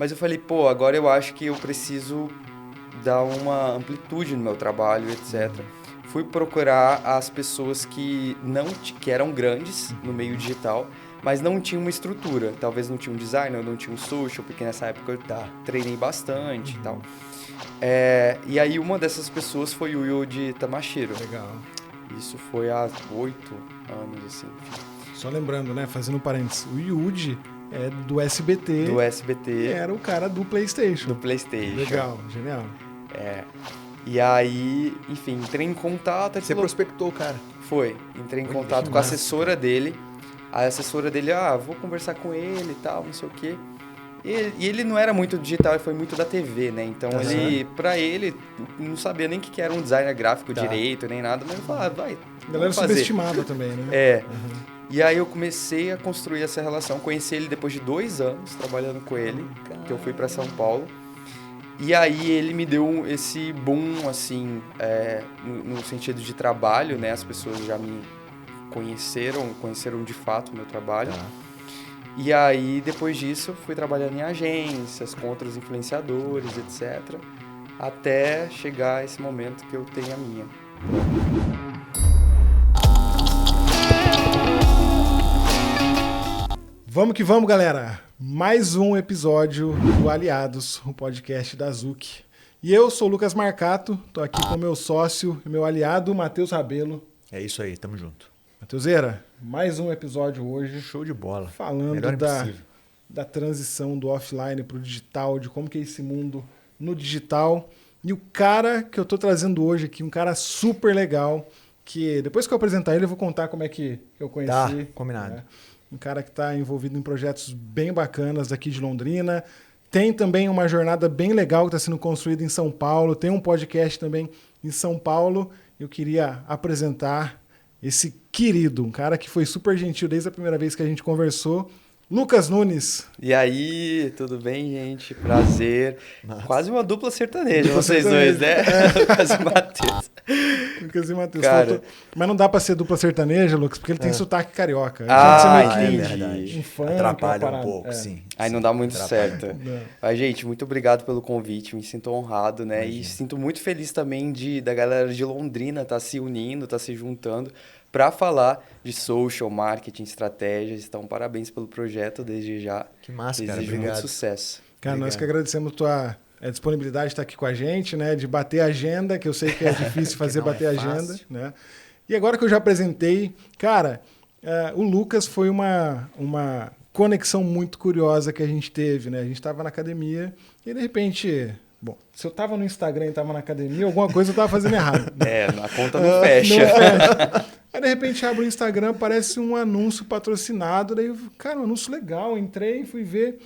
Mas eu falei, pô, agora eu acho que eu preciso dar uma amplitude no meu trabalho, etc. Fui procurar as pessoas que eram grandes no meio digital, mas não tinham uma estrutura. Talvez não tinha um designer, não tinha um social, porque nessa época eu treinei bastante e tal. E aí uma dessas pessoas foi o Yuji Tamashiro. Legal. Isso foi há 8 anos, assim. Só lembrando, né, fazendo um parênteses, o Yuji é do SBT. Do SBT. Era o cara do PlayStation. Do PlayStation. Legal, genial. E aí, enfim, entrei em contato... Você prospectou o cara? Foi. Entrei em contato com a assessora dele. A assessora dele, vou conversar com ele e tal, não sei o quê. E ele não era muito digital, ele foi muito da TV, né? Então, pra ele, não sabia nem o que era um designer gráfico direito, nem nada. Mas ele falou, vai, a galera subestimava também, né? E aí eu comecei a construir essa relação. Conheci ele depois de 2 anos trabalhando com ele, que eu fui pra São Paulo. E aí ele me deu esse boom, assim, no sentido de trabalho, né? As pessoas já me conheceram de fato o meu trabalho. E aí, depois disso, fui trabalhando em agências, com outros influenciadores, etc. Até chegar esse momento que eu tenho a minha. Vamos que vamos, galera! Mais um episódio do Aliados, o podcast da Zuc. E eu sou o Lucas Marcato, tô aqui com meu sócio e meu aliado, Matheus Rabelo. É isso aí, tamo junto. Matheuseira, mais um episódio hoje. Show de bola. Falando da transição do offline pro digital, de como que é esse mundo no digital. E o cara que eu tô trazendo hoje aqui, um cara super legal, que depois que eu apresentar ele, eu vou contar como é que eu conheci. Tá, combinado. Né? Um cara que está envolvido em projetos bem bacanas aqui de Londrina. Tem também uma jornada bem legal que está sendo construída em São Paulo. Tem um podcast também em São Paulo. Eu queria apresentar esse querido, um cara que foi super gentil desde a primeira vez que a gente conversou, Lucas Nunes. E aí, tudo bem, gente? Prazer. Nossa. Quase uma dupla sertaneja, vocês dois, né? Lucas e Matheus. Lucas e Matheus. Cara... Mas não dá pra ser dupla sertaneja, Lucas, porque ele tem sotaque carioca. Entendi. Um funk, atrapalha um pouco, sim. Aí sim, não dá muito certo. Não. Mas, gente, muito obrigado pelo convite, me sinto honrado, né? Imagina. E sinto muito feliz também da galera de Londrina tá se unindo, tá se juntando para falar de social, marketing, estratégias. Então, parabéns pelo projeto desde já. Que massa, cara. Desejo Obrigado. muito sucesso. Cara, nós que agradecemos tua disponibilidade de estar aqui com a gente, né? De bater a agenda, que eu sei que é difícil fazer bater a agenda, né? E agora que eu já apresentei, cara, o Lucas foi uma conexão muito curiosa que a gente teve, né? A gente estava na academia e, de repente... Bom, se eu tava no Instagram e tava na academia, alguma coisa eu tava fazendo errado. A conta não fecha. Não fecha. Aí, de repente, abre o Instagram, aparece um anúncio patrocinado. Daí, cara, um anúncio legal. Entrei, fui ver.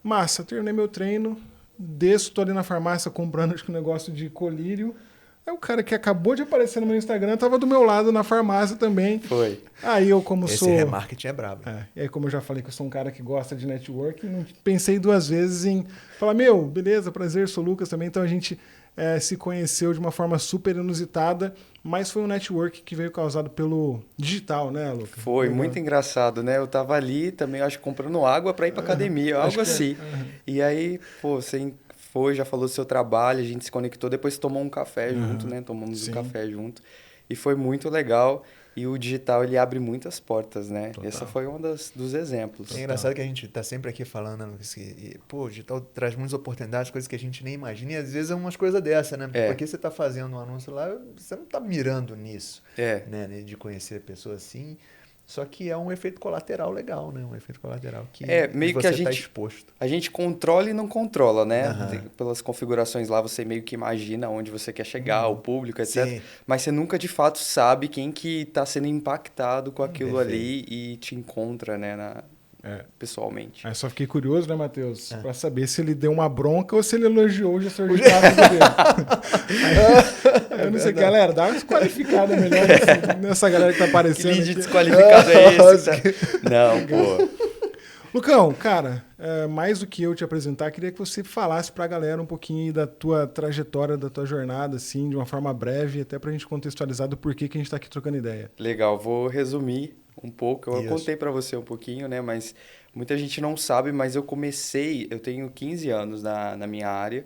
Massa, terminei meu treino. Desço, tô ali na farmácia comprando, acho que um negócio de colírio. Aí o cara que acabou de aparecer no meu Instagram tava do meu lado na farmácia também. Foi. Aí eu, como Esse sou... remarketing é brabo. E aí, como eu já falei que eu sou um cara que gosta de networking, não pensei 2 vezes em falar, beleza, prazer, sou o Lucas também. Então a gente se conheceu de uma forma super inusitada, mas foi um network que veio causado pelo digital, né, Lucas? Foi, muito engraçado, né? Eu tava ali também, acho que comprando água para ir pra academia, algo assim. E aí, você já falou do seu trabalho, a gente se conectou, depois tomou um café junto, né? Tomamos um café junto. E foi muito legal. E o digital, ele abre muitas portas, né? Total. Essa foi um dos exemplos. É engraçado que a gente tá sempre aqui falando, que, o digital traz muitas oportunidades, coisas que a gente nem imagina, e às vezes é umas coisas dessas, né? Porque você tá fazendo um anúncio lá, você não tá mirando nisso, né? De conhecer pessoas assim. Só que é um efeito colateral legal, né? Um efeito colateral que meio você que a gente, tá exposto. A gente controla e não controla, né? Pelas configurações lá, você meio que imagina onde você quer chegar, o público, etc. Sim. Mas você nunca, de fato, sabe quem que tá sendo impactado com aquilo ali e te encontra, né? Pessoalmente. Aí só fiquei curioso, né, Matheus? Pra saber se ele deu uma bronca ou se ele elogiou o gestor de tráfego dele. Eu não sei, galera, dá uma desqualificada melhor nessa galera que tá aparecendo. Que lead aqui. desqualificado é esse? Não, pô. Lucão, cara, mais do que eu te apresentar, queria que você falasse pra galera um pouquinho da tua trajetória, da tua jornada, assim, de uma forma breve, até pra gente contextualizar do porquê que a gente tá aqui trocando ideia. Legal, vou resumir um pouco. Eu contei para você um pouquinho, né? Mas Muita gente não sabe, mas eu tenho 15 anos na minha área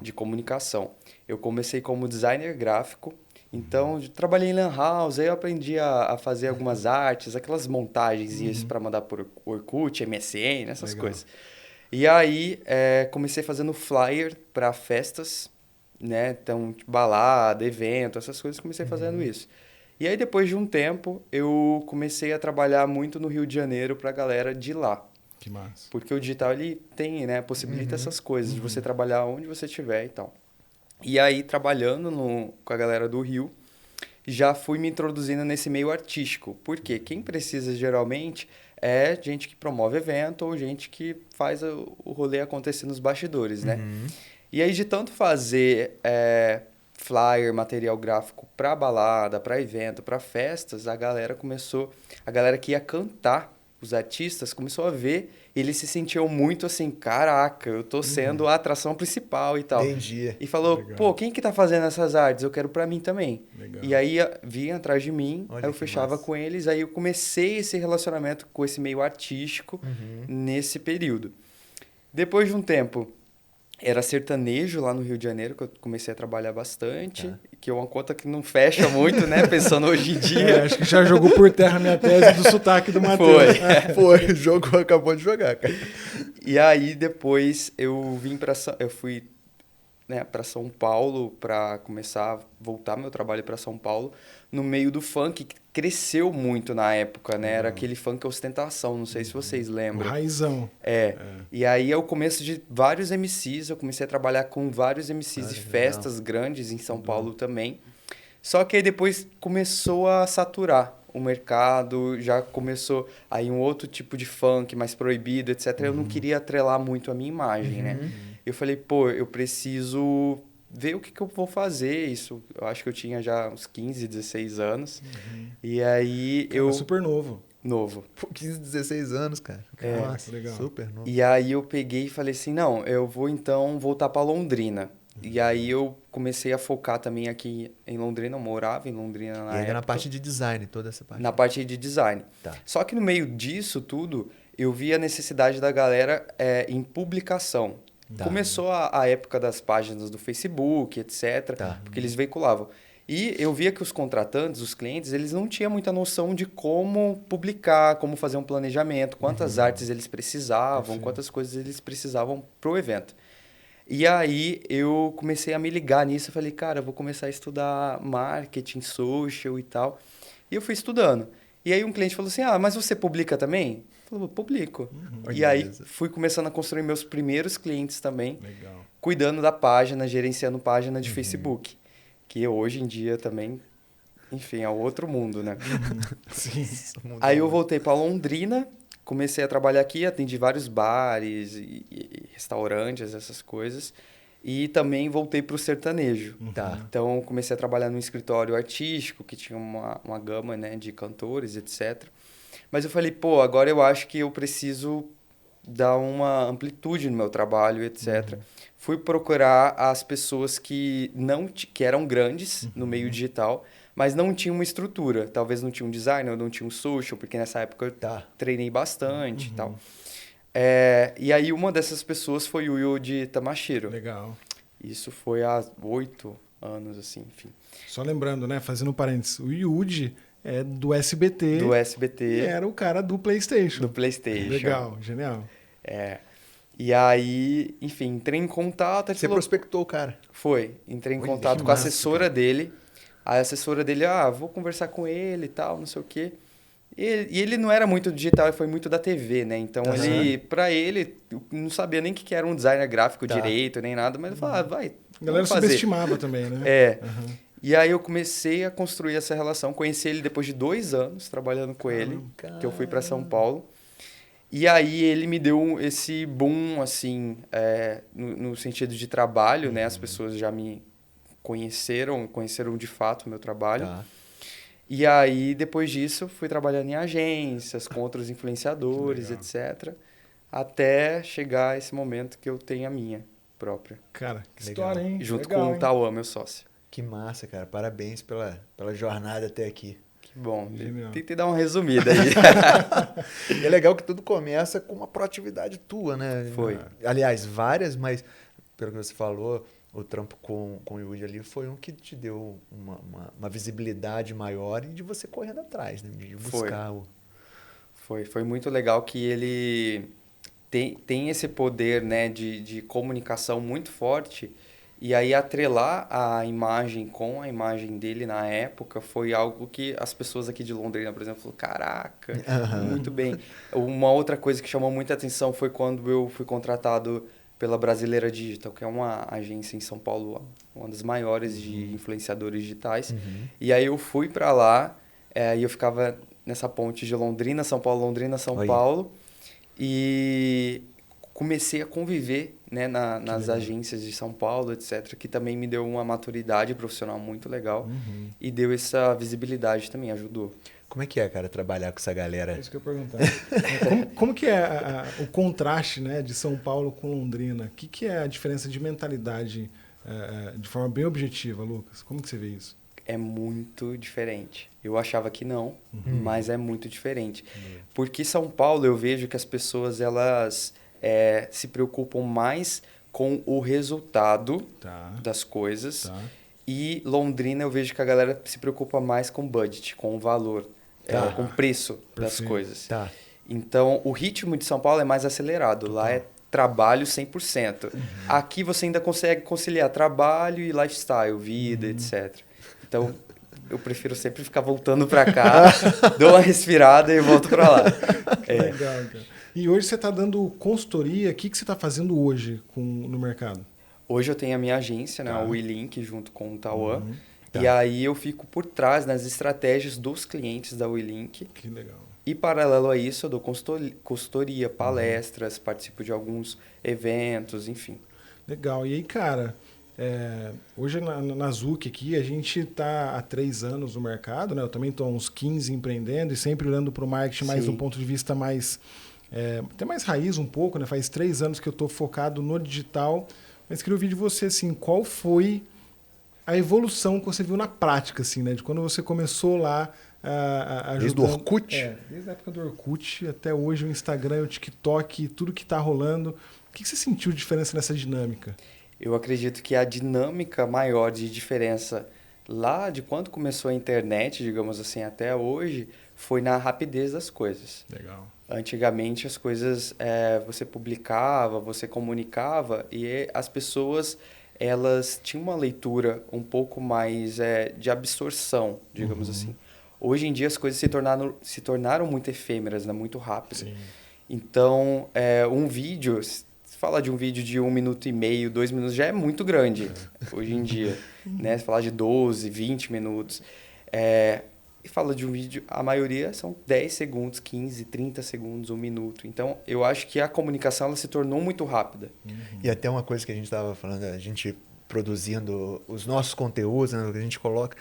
de comunicação. Eu comecei como designer gráfico, então trabalhei em Lan House, aí eu aprendi a fazer algumas artes, aquelas montagens para mandar por Orkut, MSN, essas coisas. E aí comecei fazendo flyer para festas, né? Então, balada, evento, essas coisas, comecei fazendo isso. E aí, depois de um tempo, eu comecei a trabalhar muito no Rio de Janeiro para a galera de lá. Que massa. Porque o digital, ele tem, né? Possibilita essas coisas, de você trabalhar onde você estiver e tal. E aí, trabalhando com a galera do Rio, já fui me introduzindo nesse meio artístico. Porque quem precisa, geralmente, é gente que promove evento ou gente que faz o rolê acontecer nos bastidores, né? E aí, de tanto fazer flyer, material gráfico para balada, para evento, para festas, a galera que ia cantar, os artistas, começou a ver, eles se sentiam muito assim, caraca, eu tô sendo a atração principal e tal. Entendi. E falou, pô, quem que tá fazendo essas artes? Eu quero para mim também. Legal. E aí vinha atrás de mim, aí eu fechava com eles, aí eu comecei esse relacionamento com esse meio artístico nesse período. Depois de um tempo, era sertanejo lá no Rio de Janeiro, que eu comecei a trabalhar bastante, que é uma conta que não fecha muito, né? Pensando hoje em dia. Acho que já jogou por terra a minha tese do sotaque do Matheus. Foi, o jogo acabou de jogar, cara. E aí, depois, eu fui para São Paulo para começar a voltar meu trabalho para São Paulo no meio do funk, que cresceu muito na época, né? Era aquele funk ostentação, não sei se vocês lembram. O raizão. E aí é o começo de vários MCs, eu comecei a trabalhar com vários MCs de festas grandes em São Paulo também. Só que aí depois começou a saturar o mercado, já começou aí um outro tipo de funk mais proibido, etc. Eu não queria atrelar muito a minha imagem, né? Eu falei, pô, eu preciso ver o que eu vou fazer. Isso, eu acho que eu tinha já uns 15, 16 anos. E aí Cara, super novo. Novo. Pô, 15, 16 anos, cara. Nossa, legal. Super novo. E aí eu peguei e falei assim, não, eu vou então voltar para Londrina. E aí eu comecei a focar também aqui em Londrina, eu morava em Londrina na época. Na parte de design, toda essa parte. Na parte de design. Tá. Só que no meio disso tudo, eu vi a necessidade da galera em publicação. Começou a época das páginas do Facebook, etc. Porque eles veiculavam. E eu via que os contratantes, os clientes, eles não tinham muita noção de como publicar, como fazer um planejamento, quantas artes eles precisavam, quantas coisas eles precisavam para o evento. E aí eu comecei a me ligar nisso, eu falei, cara, eu vou começar a estudar marketing, social e tal. E eu fui estudando. E aí um cliente falou assim, mas você publica também? Eu falei, publico. E aí fui começando a construir meus primeiros clientes também, cuidando da página, gerenciando página de Facebook. Que hoje em dia também, enfim, é outro mundo, né? Sim. Aí eu voltei para Londrina, comecei a trabalhar aqui, atendi vários bares e restaurantes, essas coisas. E também voltei para o sertanejo. Então, comecei a trabalhar num escritório artístico, que tinha uma gama, né, de cantores, etc. Mas eu falei, pô, agora eu acho que eu preciso dar uma amplitude no meu trabalho, etc. Fui procurar as pessoas que eram grandes no meio digital, mas não tinham uma estrutura. Talvez não tinha um designer, ou não tinha um social, porque nessa época eu treinei bastante e tal. E aí uma dessas pessoas foi o Yuji Tamashiro. Legal. Isso foi há 8 anos, assim, enfim. Só lembrando, né, fazendo um parênteses, o Yuji é do SBT. Do SBT. E era o cara do PlayStation. Do PlayStation. Legal, genial. E aí, enfim, entrei em contato. Você prospectou o cara? Foi. Entrei em contato com a assessora dele. A assessora dele, vou conversar com ele e tal, não sei o quê. E ele não era muito digital, ele foi muito da TV, né? Então, pra ele, não sabia nem o que era um designer gráfico direito, nem nada. Mas ele falava, vai, a galera subestimava também, né? E aí eu comecei a construir essa relação. Conheci ele depois de 2 anos trabalhando com ele, que eu fui para São Paulo. E aí ele me deu esse boom, assim, no sentido de trabalho, né? As pessoas já me conheceram de fato o meu trabalho. E aí, depois disso, fui trabalhando em agências, com outros influenciadores, etc. Até chegar esse momento que eu tenho a minha própria. Cara, que história, hein? Junto com o Tauan, meu sócio. Que massa, cara. Parabéns pela jornada até aqui. Que Bom, tentei dar uma resumida aí. É legal que tudo começa com uma proatividade tua, né? Foi. Aliás, várias, mas pelo que você falou, o trampo com o Yudi ali foi um que te deu uma visibilidade maior e de você correndo atrás, né? De buscar Foi muito legal que ele tem esse poder, né, de comunicação muito forte. E aí atrelar a imagem com a imagem dele na época foi algo que as pessoas aqui de Londrina, por exemplo, falaram, caraca, muito bem. Uma outra coisa que chamou muita atenção foi quando eu fui contratado pela Brasileira Digital, que é uma agência em São Paulo, uma das maiores de influenciadores digitais. E aí eu fui para lá, e eu ficava nessa ponte de Londrina, São Paulo, Londrina, São Paulo. E comecei a conviver, né, nas agências de São Paulo, etc., que também me deu uma maturidade profissional muito legal e deu essa visibilidade também, ajudou. Como é que é, cara, trabalhar com essa galera? É isso que eu ia perguntar. Como que é o contraste, né, de São Paulo com Londrina? O que é a diferença de mentalidade de forma bem objetiva, Lucas? Como que você vê isso? É muito diferente. Eu achava que não, mas é muito diferente. Porque São Paulo eu vejo que as pessoas elas se preocupam mais com o resultado das coisas. E Londrina eu vejo que a galera se preocupa mais com budget, com o valor, com o preço das coisas. Então, o ritmo de São Paulo é mais acelerado. Lá é trabalho 100%. Aqui você ainda consegue conciliar trabalho e lifestyle, vida, etc. Então, eu prefiro sempre ficar voltando para cá, dou uma respirada e volto para lá. Legal, cara. E hoje você está dando consultoria. O que você está fazendo hoje no mercado? Hoje eu tenho a minha agência, né, a WeLink, junto com o Tauan. E aí eu fico por trás nas estratégias dos clientes da WeLink. Que legal. E paralelo a isso, eu dou consultoria, palestras, participo de alguns eventos, enfim. Legal. E aí, cara, hoje na Zuc aqui, a gente está há 3 anos no mercado, né? Eu também estou há uns 15 empreendendo e sempre olhando para o marketing mais do ponto de vista mais... até mais raiz um pouco, né? Faz 3 anos que eu estou focado no digital. Mas queria ouvir de você, assim, qual foi a evolução que você viu na prática, assim, né? De quando você começou lá ajudando... Desde o Orkut? Desde a época do Orkut até hoje, o Instagram, o TikTok, tudo que está rolando. O que você sentiu de diferença nessa dinâmica? Eu acredito que a dinâmica maior de diferença lá de quando começou a internet, digamos assim, até hoje, foi na rapidez das coisas. Legal. Antigamente as coisas você publicava, você comunicava e as pessoas elas tinham uma leitura um pouco mais de absorção, digamos assim. Hoje em dia as coisas se tornaram muito efêmeras, né? Muito rápido. Sim. Então, um vídeo, se falar de um vídeo de 1 minuto e meio, 2 minutos, já é muito grande hoje em dia. Né? Se falar de 12, 20 minutos. E fala de um vídeo, a maioria são 10 segundos, 15, 30 segundos, 1 minuto. Então, eu acho que a comunicação ela se tornou muito rápida. E até uma coisa que a gente estava falando, a gente produzindo os nossos conteúdos, né, que a gente coloca.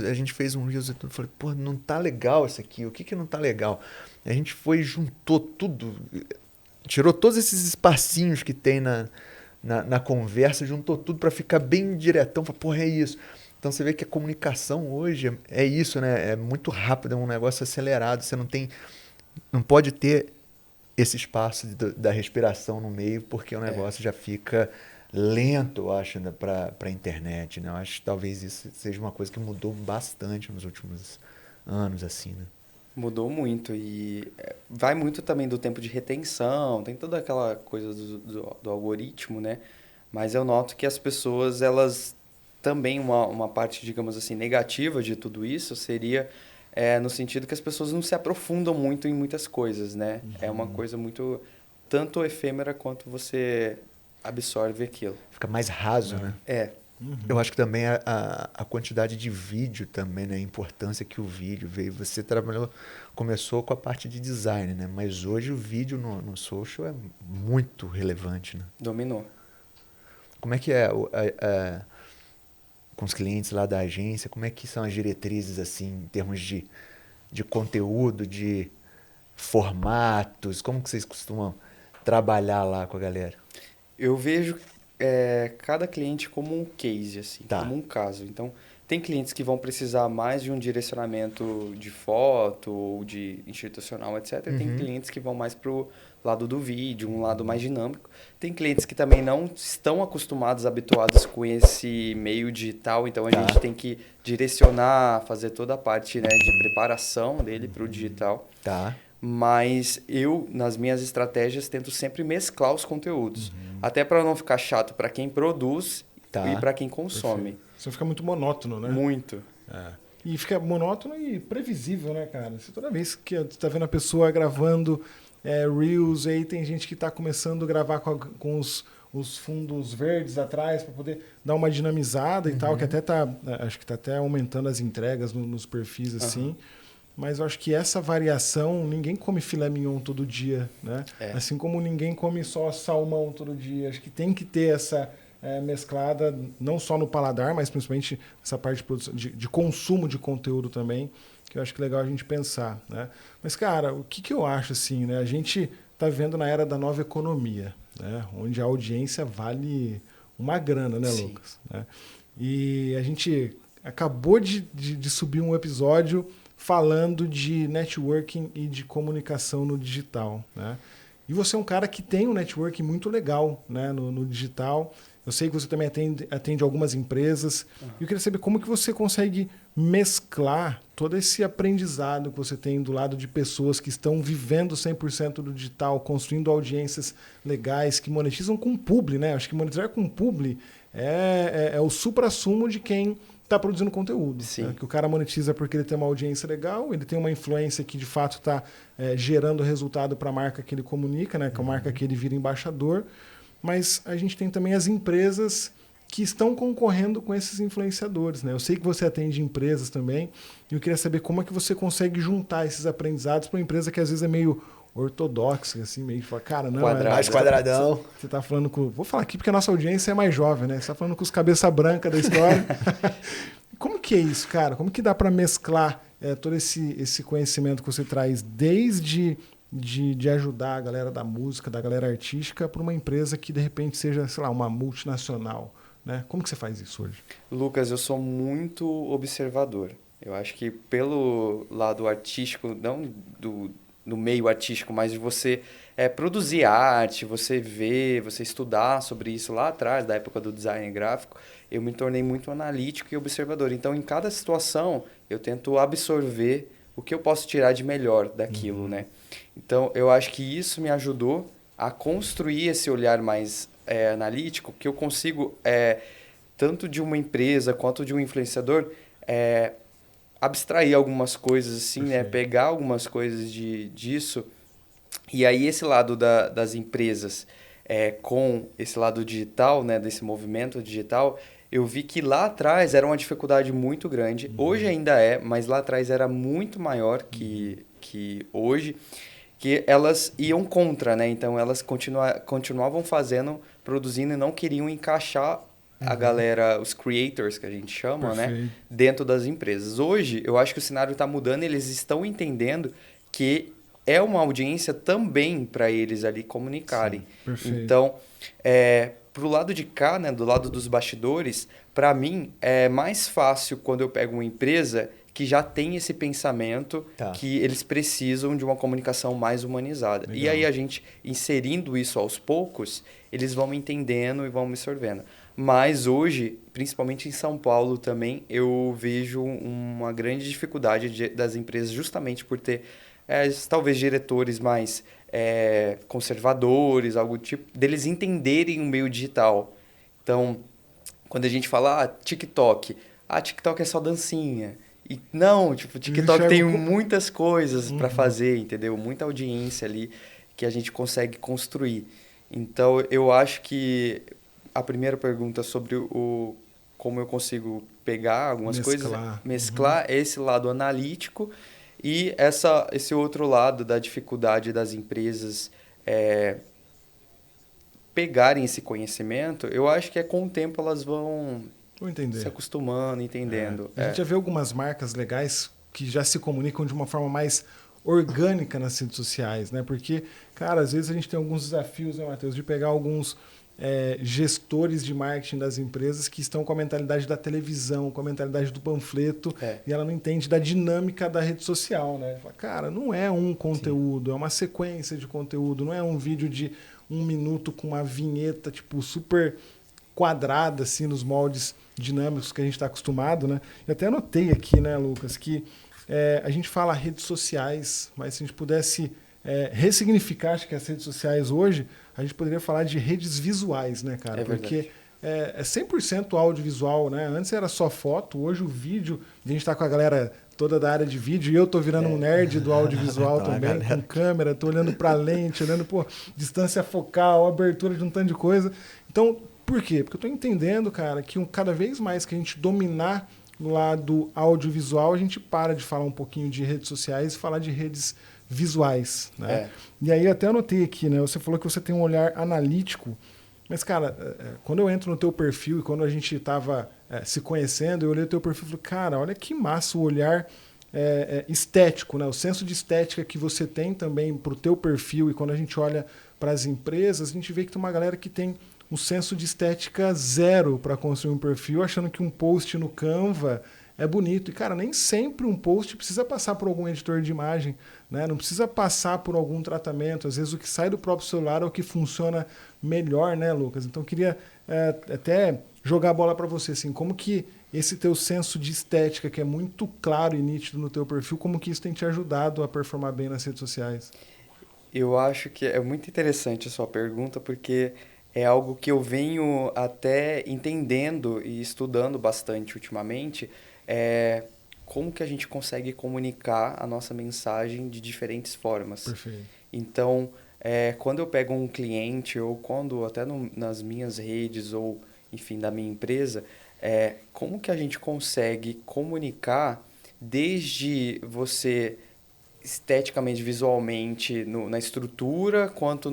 A gente fez um Reels e tudo, falei, pô, não tá legal isso aqui, o que não tá legal? A gente foi, juntou tudo, tirou todos esses espacinhos que tem na conversa, juntou tudo para ficar bem diretão, falei, porra, é isso. Então você vê que a comunicação hoje é isso, né? É muito rápido, é um negócio acelerado. Você não pode ter esse espaço da respiração no meio, porque o negócio já fica lento, eu acho, né, para a internet, né? Eu acho que talvez isso seja uma coisa que mudou bastante nos últimos anos, assim, né? Mudou muito e vai muito também do tempo de retenção, tem toda aquela coisa do algoritmo, né? Mas eu noto que as pessoas, elas... Também uma parte, digamos assim, negativa de tudo isso seria no sentido que as pessoas não se aprofundam muito em muitas coisas, né? É uma coisa muito tanto efêmera quanto você absorve aquilo. Fica mais raso, né? Eu acho que também a quantidade de vídeo também, né? A importância que o vídeo veio. Você começou com a parte de design, né? Mas hoje o vídeo no social é muito relevante, né? Dominou. Como é que é com os clientes lá da agência, como é que são as diretrizes, assim, em termos de conteúdo, de formatos? Como que vocês costumam trabalhar lá com a galera? Eu vejo cada cliente como um case, assim, como um caso. Então, Tem clientes que vão precisar mais de um direcionamento de foto ou de institucional, etc. Tem clientes que vão mais para o lado do vídeo, um lado mais dinâmico. Tem clientes que também não estão acostumados, habituados com esse meio digital, então a gente tem que direcionar, fazer toda a parte, né, de preparação dele para o digital. Mas eu, nas minhas estratégias, tento sempre mesclar os conteúdos. Até para não ficar chato para quem produz e para quem consome. Perfeito. Você fica muito monótono, né? Muito. E fica monótono e previsível, né, cara? Você, toda vez que você tá vendo a pessoa gravando Reels, aí tem gente que está começando a gravar com os fundos verdes atrás para poder dar uma dinamizada e tal, que até acho que está até aumentando as entregas nos perfis assim. Mas eu acho que essa variação, ninguém come filé mignon todo dia, né? Assim como ninguém come só salmão todo dia. Acho que tem que ter essa mesclada, não só no paladar, mas principalmente essa parte de consumo de conteúdo também, que eu acho que é legal a gente pensar, né? Mas, cara, o que eu acho assim, né? A gente está vivendo na era da nova economia, né? Onde a audiência vale uma grana, né, Lucas? Né? E a gente acabou de subir um episódio falando de networking e de comunicação no digital, né? E você é um cara que tem um networking muito legal, né, no digital. Eu sei que você também atende algumas empresas. E eu queria saber como que você consegue mesclar todo esse aprendizado que você tem do lado de pessoas que estão vivendo 100% do digital, construindo audiências legais, que monetizam com publi, né? Acho que monetizar com publi é o suprassumo de quem está produzindo conteúdo. Né? Que o cara monetiza porque ele tem uma audiência legal, ele tem uma influência que de fato está gerando resultado para a marca que ele comunica, né? Com a marca que ele vira embaixador. Mas a gente tem também as empresas que estão concorrendo com esses influenciadores, né? Eu sei que você atende empresas também, e eu queria saber como é que você consegue juntar esses aprendizados para uma empresa que às vezes é meio ortodoxa, assim, meio de falar, cara, não, mais quadradão. Você tá falando com... Vou falar aqui porque a nossa audiência é mais jovem, né? Você tá falando com os cabeça branca da história. Como que é isso, cara? Como que dá para mesclar todo esse conhecimento que você traz desde de ajudar a galera da música, da galera artística, para uma empresa que de repente seja, sei lá, uma multinacional, né? Como que você faz isso hoje? Lucas, eu sou muito observador. Eu acho que pelo lado artístico, não do meio artístico, mas de você produzir arte, você ver, você estudar sobre isso lá atrás, da época do design gráfico, eu me tornei muito analítico e observador. Então, em cada situação, eu tento absorver o que eu posso tirar de melhor daquilo, né? Então, eu acho que isso me ajudou a construir esse olhar mais analítico, que eu consigo, tanto de uma empresa quanto de um influenciador, abstrair algumas coisas, assim, né? Pegar algumas coisas disso. E aí, esse lado das empresas com esse lado digital, né? Desse movimento digital, eu vi que lá atrás era uma dificuldade muito grande. Hoje ainda mas lá atrás era muito maior que hoje, que elas iam contra, né? Então, elas continuavam produzindo e não queriam encaixar a galera, os creators, que a gente chama, né? Dentro das empresas. Hoje, eu acho que o cenário está mudando, eles estão entendendo que é uma audiência também para eles ali comunicarem. Então, pro lado de cá, né, do lado dos bastidores, para mim é mais fácil quando eu pego uma empresa que já tem esse pensamento que eles precisam de uma comunicação mais humanizada. Legal. E aí a gente, inserindo isso aos poucos, eles vão entendendo e vão absorvendo. Mas hoje, principalmente em São Paulo também, eu vejo uma grande dificuldade das empresas justamente por ter talvez diretores mais conservadores, algo tipo, deles entenderem o meio digital. Então, quando a gente fala TikTok é só dancinha. E não, tipo, o TikTok tem muitas coisas para fazer, entendeu? Muita audiência ali que a gente consegue construir. Então, eu acho que a primeira pergunta sobre como eu consigo pegar algumas coisas, mesclar esse lado analítico e esse outro lado da dificuldade das empresas pegarem esse conhecimento, eu acho que com o tempo elas vão se acostumando, entendendo. A gente já vê algumas marcas legais que já se comunicam de uma forma mais orgânica nas redes sociais, né? Porque, cara, às vezes a gente tem alguns desafios, né, Matheus, de pegar alguns gestores de marketing das empresas que estão com a mentalidade da televisão, com a mentalidade do panfleto, e ela não entende da dinâmica da rede social, né? Fala, cara, não é um conteúdo, é uma sequência de conteúdo, não é um vídeo de 1 minuto com uma vinheta tipo super quadrada assim nos moldes dinâmicos que a gente está acostumado, né? Eu até anotei aqui, né, Lucas, que a gente fala redes sociais, mas se a gente pudesse ressignificar, acho que as redes sociais hoje, a gente poderia falar de redes visuais, né, cara? Porque é 100% audiovisual, né? Antes era só foto, hoje o vídeo, a gente está com a galera toda da área de vídeo, e eu tô virando um nerd do audiovisual também, com câmera, tô olhando para lente, olhando distância focal, abertura de um tanto de coisa. Então, por quê? Porque eu tô entendendo, cara, que cada vez mais que a gente dominar no lado audiovisual, a gente para de falar um pouquinho de redes sociais e falar de redes visuais, né? E aí eu até anotei aqui, né? Você falou que você tem um olhar analítico, mas, cara, quando eu entro no teu perfil e quando a gente estava se conhecendo, eu olhei o teu perfil e falei, cara, olha que massa o olhar estético, né? O senso de estética que você tem também para o teu perfil, e quando a gente olha para as empresas, a gente vê que tem uma galera que tem um senso de estética zero para construir um perfil, achando que um post no Canva é bonito. E, cara, nem sempre um post precisa passar por algum editor de imagem, né? Não precisa passar por algum tratamento. Às vezes o que sai do próprio celular é o que funciona melhor, né, Lucas? Então eu queria até jogar a bola para você, assim, como que esse teu senso de estética, que é muito claro e nítido no teu perfil, como que isso tem te ajudado a performar bem nas redes sociais? Eu acho que é muito interessante a sua pergunta, porque é algo que eu venho até entendendo e estudando bastante ultimamente, como que a gente consegue comunicar a nossa mensagem de diferentes formas. Perfeito. Então, quando eu pego um cliente, ou quando até nas minhas redes, ou enfim, da minha empresa, como que a gente consegue comunicar desde você esteticamente, visualmente, na estrutura, quanto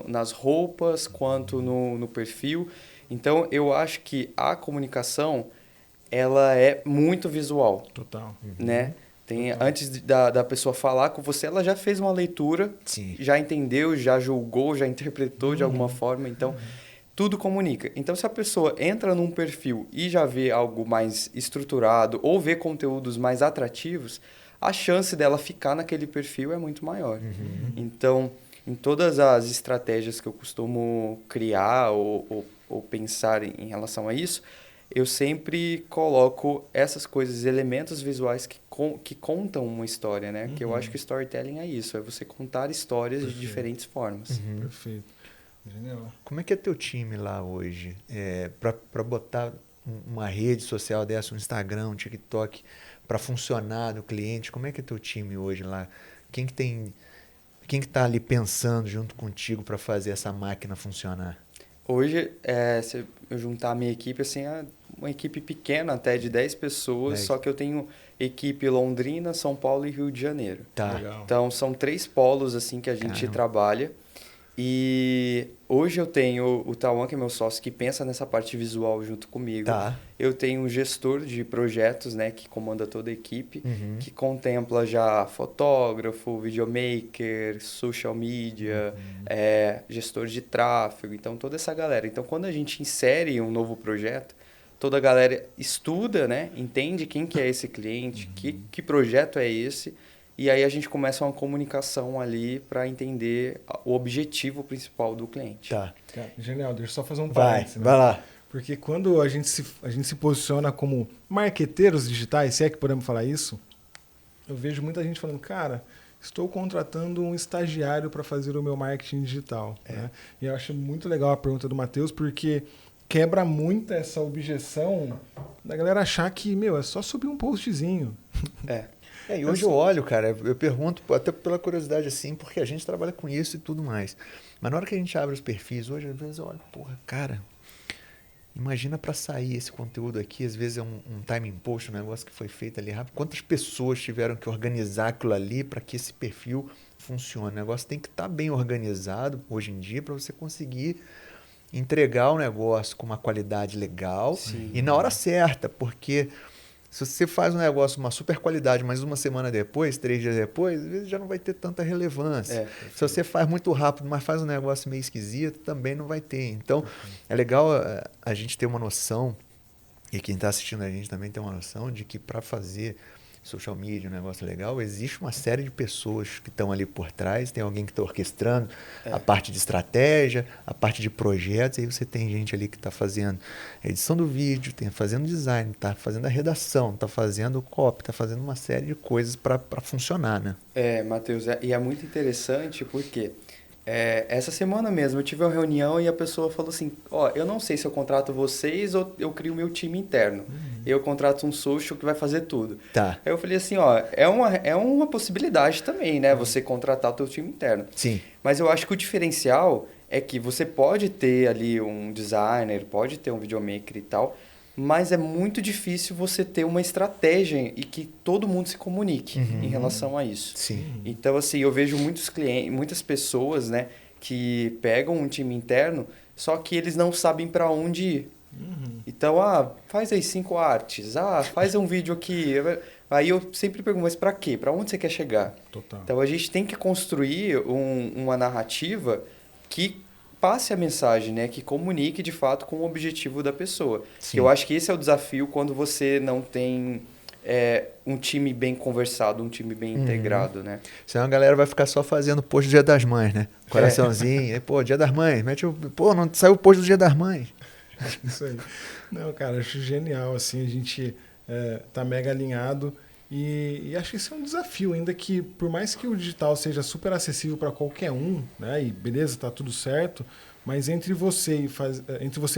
nas roupas, quanto no perfil. Então, eu acho que a comunicação, ela é muito visual. Total. Né? Antes da pessoa falar com você, ela já fez uma leitura, já entendeu, já julgou, já interpretou de alguma forma. Então, tudo comunica. Então, se a pessoa entra num perfil e já vê algo mais estruturado ou vê conteúdos mais atrativos, a chance dela ficar naquele perfil é muito maior. Então, em todas as estratégias que eu costumo criar ou pensar em relação a isso, eu sempre coloco essas coisas, elementos visuais que contam uma história, né? Que eu acho que storytelling é isso, é você contar histórias de diferentes formas. Perfeito. Genial. Como é que é teu time lá hoje? Para botar uma rede social dessa, um Instagram, um TikTok, para funcionar no cliente, como é que é teu time hoje lá? Quem que tá ali pensando junto contigo para fazer essa máquina funcionar? Hoje, se eu juntar a minha equipe, assim, é uma equipe pequena, até de 10 pessoas, só que eu tenho equipe Londrina, São Paulo e Rio de Janeiro. Tá. Legal. Então, são 3 polos assim que a gente trabalha. E hoje eu tenho o Tauan, que é meu sócio, que pensa nessa parte visual junto comigo. Tá. Eu tenho um gestor de projetos, né, que comanda toda a equipe, que contempla já fotógrafo, videomaker, social media, gestor de tráfego, então toda essa galera. Então, quando a gente insere um novo projeto, toda a galera estuda, né, entende quem que é esse cliente, que projeto é esse, e aí a gente começa uma comunicação ali para entender o objetivo principal do cliente. Tá. Genial, deixa eu só fazer um parênteses. Vai lá. Porque quando a gente se posiciona como marqueteiros digitais, se é que podemos falar isso, eu vejo muita gente falando, cara, estou contratando um estagiário para fazer o meu marketing digital. Né? E eu acho muito legal a pergunta do Matheus, porque quebra muito essa objeção da galera achar que, é só subir um postzinho. E hoje eu olho, cara, eu pergunto, até pela curiosidade assim, porque a gente trabalha com isso e tudo mais. Mas na hora que a gente abre os perfis, hoje às vezes eu olho, cara, imagina para sair esse conteúdo aqui, às vezes é um timing post, um negócio que foi feito ali rápido. Quantas pessoas tiveram que organizar aquilo ali para que esse perfil funcione? O negócio tem que estar bem organizado hoje em dia para você conseguir entregar o negócio com uma qualidade legal e na hora certa, porque Se você faz um negócio, uma super qualidade, mas uma semana depois, 3 dias depois, às vezes já não vai ter tanta relevância. Se você faz muito rápido, mas faz um negócio meio esquisito, também não vai ter. Então, é legal a gente ter uma noção, e quem está assistindo a gente também tem uma noção de que para fazer social media, um negócio legal, existe uma série de pessoas que estão ali por trás, tem alguém que está orquestrando a parte de estratégia, a parte de projetos, e aí você tem gente ali que está fazendo a edição do vídeo, fazendo design, está fazendo a redação, está fazendo copy, está fazendo uma série de coisas para funcionar, né? Matheus, e é muito interessante porque essa semana mesmo eu tive uma reunião e a pessoa falou assim, eu não sei se eu contrato vocês ou eu crio o meu time interno. Eu contrato um social que vai fazer tudo. Tá. Aí eu falei assim, é uma possibilidade também, né? Você contratar o teu time interno. Sim. Mas eu acho que o diferencial é que você pode ter ali um designer, pode ter um videomaker e tal, mas é muito difícil você ter uma estratégia e que todo mundo se comunique em relação a isso. Sim. Então, assim, eu vejo muitos clientes, muitas pessoas, né, que pegam um time interno, só que eles não sabem para onde ir. Então, faz aí 5 artes, faz um vídeo aqui. Aí eu sempre pergunto, mas para quê? Para onde você quer chegar? Total. Então, a gente tem que construir uma narrativa que passe a mensagem, né? Que comunique de fato com o objetivo da pessoa. Que eu acho que esse é o desafio quando você não tem um time bem conversado, um time bem integrado, né? Senão a galera vai ficar só fazendo post do Dia das Mães, né? Coraçãozinho, aí, Dia das Mães, não saiu o post do Dia das Mães. Isso aí. Não, cara, acho genial, assim, a gente tá mega alinhado e acho que esse é um desafio, ainda que por mais que o digital seja super acessível para qualquer um, né, e beleza, tá tudo certo, mas entre você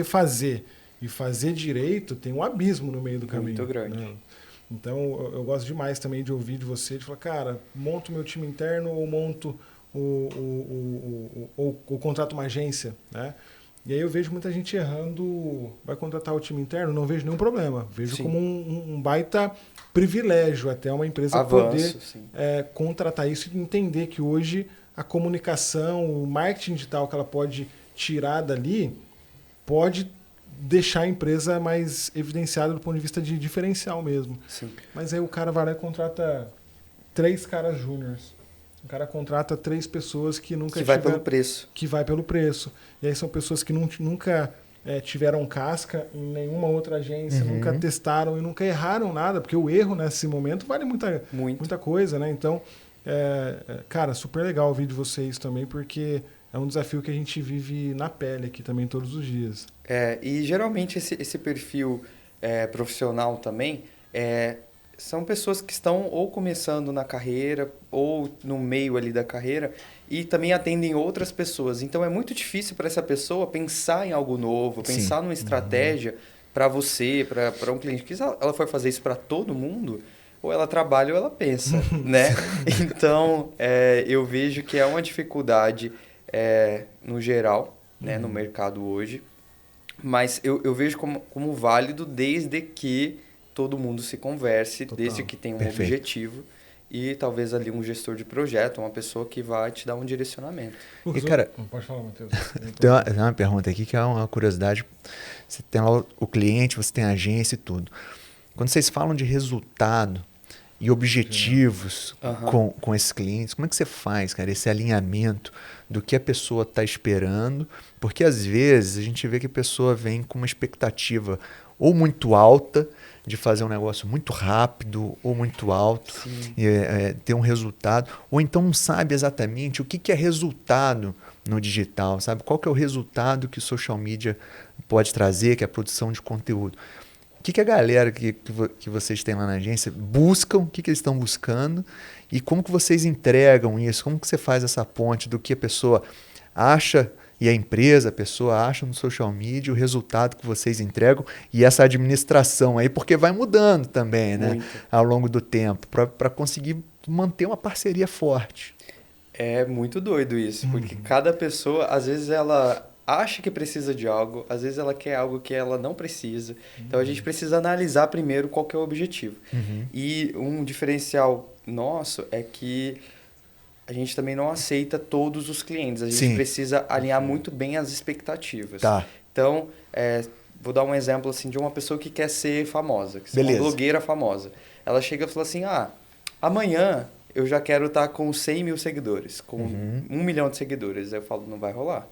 fazer e fazer direito, tem um abismo no meio do caminho. Muito grande. Né? Então, eu gosto demais também de ouvir de você, de falar, cara, monto meu time interno ou monto ou contrato uma agência, né? E aí eu vejo muita gente errando, vai contratar o time interno, não vejo nenhum problema. Vejo como um baita privilégio até uma empresa poder contratar isso e entender que hoje a comunicação, o marketing digital que ela pode tirar dali, pode deixar a empresa mais evidenciada do ponto de vista de diferencial mesmo. Sim. Mas aí o cara vai lá e contrata 3 caras júniors. O cara contrata 3 pessoas que nunca vai pelo preço. Que vai pelo preço. E aí são pessoas que nunca tiveram casca em nenhuma outra agência, nunca testaram e nunca erraram nada, porque o erro nesse momento vale muita coisa, né? Então, cara, super legal ouvir de vocês também, porque é um desafio que a gente vive na pele aqui também todos os dias. E geralmente esse perfil profissional também são pessoas que estão ou começando na carreira ou no meio ali da carreira e também atendem outras pessoas. Então é muito difícil para essa pessoa pensar em algo novo, pensar numa estratégia para você, para um cliente. Porque se ela for fazer isso para todo mundo, ou ela trabalha ou ela pensa, né? Então eu vejo que é uma dificuldade no geral, né, no mercado hoje. Mas eu vejo como válido desde que todo mundo se converse, desde que tenha um objetivo e talvez ali um gestor de projeto, uma pessoa que vai te dar um direcionamento. E, cara, pode falar, Matheus. Tem uma pergunta aqui que é uma curiosidade. Você tem lá o cliente, você tem a agência e tudo. Quando vocês falam de resultado e objetivos com esses clientes, como é que você faz, cara, esse alinhamento do que a pessoa está esperando? Porque às vezes a gente vê que a pessoa vem com uma expectativa ou muito alta de fazer um negócio muito rápido ou muito alto, ter um resultado, ou então não sabe exatamente o que é resultado no digital, sabe? Qual que é o resultado que o social media pode trazer, que é a produção de conteúdo. O que a galera que vocês têm lá na agência buscam, o que eles estão buscando e como que vocês entregam isso, como que você faz essa ponte do que a pessoa acha e a empresa, a pessoa acha no social media, o resultado que vocês entregam e essa administração aí, porque vai mudando também, né, ao longo do tempo, para conseguir manter uma parceria forte. É muito doido isso, porque cada pessoa, às vezes ela acha que precisa de algo, às vezes ela quer algo que ela não precisa. Então a gente precisa analisar primeiro qual que é o objetivo. E um diferencial nosso é que a gente também não aceita todos os clientes. A gente precisa alinhar muito bem as expectativas. Tá. Então, vou dar um exemplo assim, de uma pessoa que quer ser famosa, que é uma blogueira famosa. Ela chega e fala assim, amanhã eu já quero estar com 100 mil seguidores, com 1 milhão de seguidores. Aí eu falo, não vai rolar.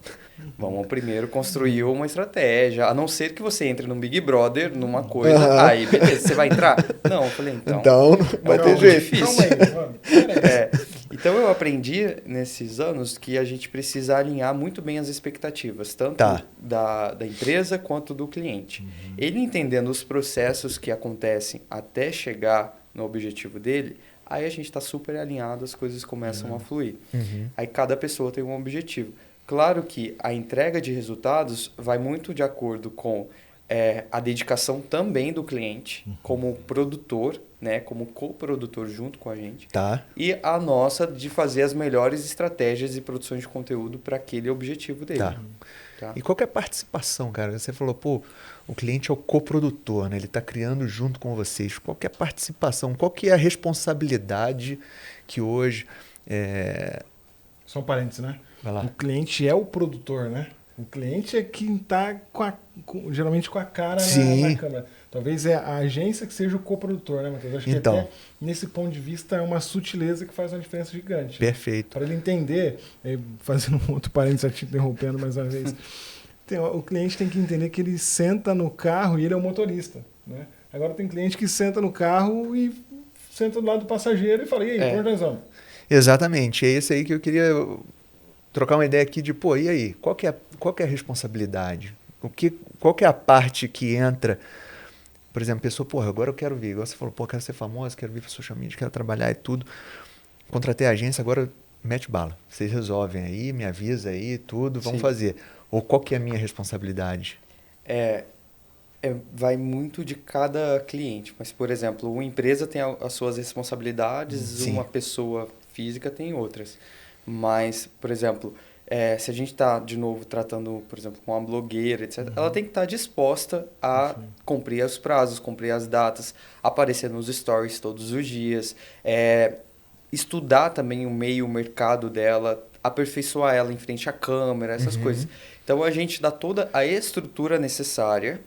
Vamos primeiro construir uma estratégia, a não ser que você entre num Big Brother, numa coisa, aí beleza, você vai entrar? Não, eu falei, então vai ter jeito. Difícil. Então eu aprendi nesses anos que a gente precisa alinhar muito bem as expectativas, tanto da empresa quanto do cliente. Ele entendendo os processos que acontecem até chegar no objetivo dele, aí a gente está super alinhado, as coisas começam a fluir. Aí cada pessoa tem um objetivo. Claro que a entrega de resultados vai muito de acordo com a dedicação também do cliente, como produtor, né, como coprodutor junto com a gente. E a nossa de fazer as melhores estratégias e produções de conteúdo para aquele objetivo dele. E qual que é a participação, cara? Você falou, o cliente é o coprodutor, né? Ele está criando junto com vocês. Qual que é a participação? Qual que é a responsabilidade que hoje... Só um parênteses, né? Vai lá. O cliente é o produtor, né? O cliente é quem está geralmente com a cara na câmera. Talvez é a agência que seja o coprodutor, né, Matheus? Acho que até nesse ponto de vista é uma sutileza que faz uma diferença gigante. Perfeito. Para ele entender, fazendo um outro parênteses, te interrompendo mais uma vez, o cliente tem que entender que ele senta no carro e ele é o motorista, né? Agora tem cliente que senta no carro e senta do lado do passageiro e fala, e aí, por onde nós vamos? Exatamente. É esse aí que eu queria trocar uma ideia aqui de, e aí? Qual que é a responsabilidade? Qual que é a parte que entra... Por exemplo, a pessoa, agora eu quero vir. Agora você falou, quero ser famoso, quero vir para social media, quero trabalhar e tudo. Contratei a agência, agora mete bala. Vocês resolvem aí, me avisa aí, tudo, vamos fazer. Ou qual que é a minha responsabilidade? Vai muito de cada cliente. Mas, por exemplo, uma empresa tem as suas responsabilidades, uma pessoa física tem outras. Mas, por exemplo... se a gente está, de novo, tratando, por exemplo, com uma blogueira, etc., ela tem que estar disposta a cumprir os prazos, cumprir as datas, aparecer nos stories todos os dias, estudar também o meio, o mercado dela, aperfeiçoar ela em frente à câmera, essas coisas. Então, a gente dá toda a estrutura necessária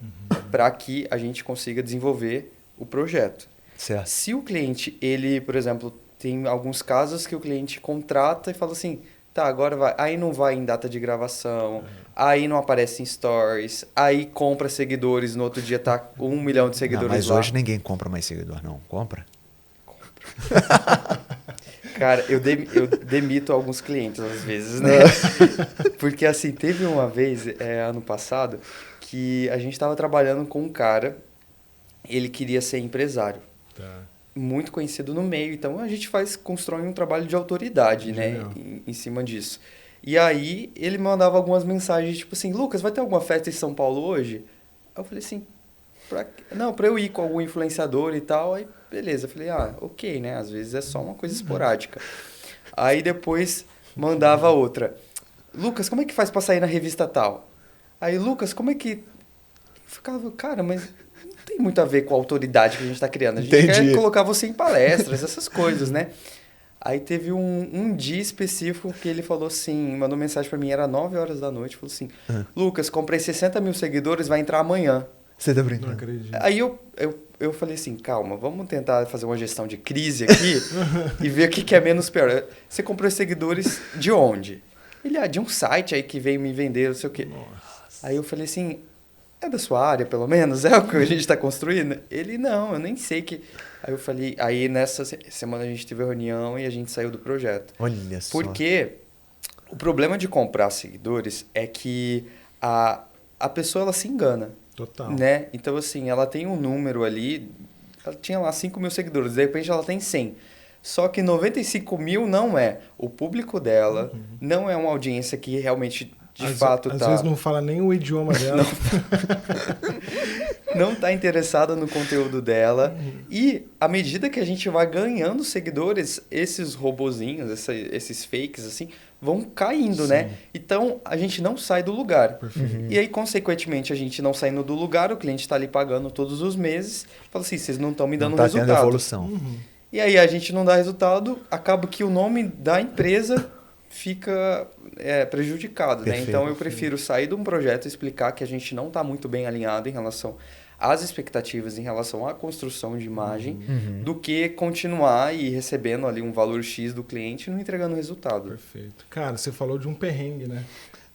para que a gente consiga desenvolver o projeto. Certo. Se o cliente, ele, por exemplo, tem alguns casos que o cliente contrata e fala assim... agora vai. Aí não vai em data de gravação, aí não aparece em stories, aí compra seguidores, no outro dia tá 1 milhão de seguidores mas lá. Hoje ninguém compra mais seguidor, não. Compra? Cara, eu demito alguns clientes às vezes, né? Porque assim, teve uma vez, ano passado, que a gente tava trabalhando com um cara, ele queria ser empresário. Muito conhecido no meio, então a gente constrói um trabalho de autoridade, né, em cima disso. E aí ele mandava algumas mensagens, tipo assim, Lucas, vai ter alguma festa em São Paulo hoje? Aí eu falei assim, pra eu ir com algum influenciador e tal, aí beleza. Eu falei, ok, né, às vezes é só uma coisa esporádica. Aí depois mandava outra, Lucas, como é que faz pra sair na revista tal? Aí, Lucas, como é que... Eu ficava, cara, mas... tem muito a ver com a autoridade que a gente está criando. A gente quer colocar você em palestras, essas coisas, né? Aí teve um dia específico que ele falou assim, mandou mensagem para mim, era 9 horas da noite, falou assim, Lucas, comprei 60 mil seguidores, vai entrar amanhã. Você tá brincando? Não acredito. Aí eu falei assim, calma, vamos tentar fazer uma gestão de crise aqui e ver o que é menos pior. Você comprou seguidores de onde? Ele, de um site aí que veio me vender, não sei o quê. Nossa. Aí eu falei assim... é da sua área, pelo menos? É o que a gente está construindo? Ele, não, eu nem sei que... Aí eu falei... Aí nessa semana a gente teve a reunião e a gente saiu do projeto. Olha só. Porque o problema de comprar seguidores é que a pessoa, ela se engana. Total. Né? Então, assim, ela tem um número ali... Ela tinha lá 5 mil seguidores. De repente, ela tem 100. Só que 95 mil não é. O público dela não é uma audiência que realmente... às vezes não fala nem o idioma dela. Não está interessada no conteúdo dela. E à medida que a gente vai ganhando seguidores, esses robozinhos, esses fakes, assim, vão caindo, né? Então, a gente não sai do lugar. E aí, consequentemente, a gente não saindo do lugar, o cliente está ali pagando todos os meses. Fala assim, vocês não estão me dando resultado. Tendo evolução. E aí, a gente não dá resultado, acaba que o nome da empresa fica prejudicado, né? Então eu prefiro sair de um projeto e explicar que a gente não está muito bem alinhado em relação às expectativas, em relação à construção de imagem, do que continuar e recebendo ali um valor X do cliente e não entregando resultado. Perfeito. Cara, você falou de um perrengue, né?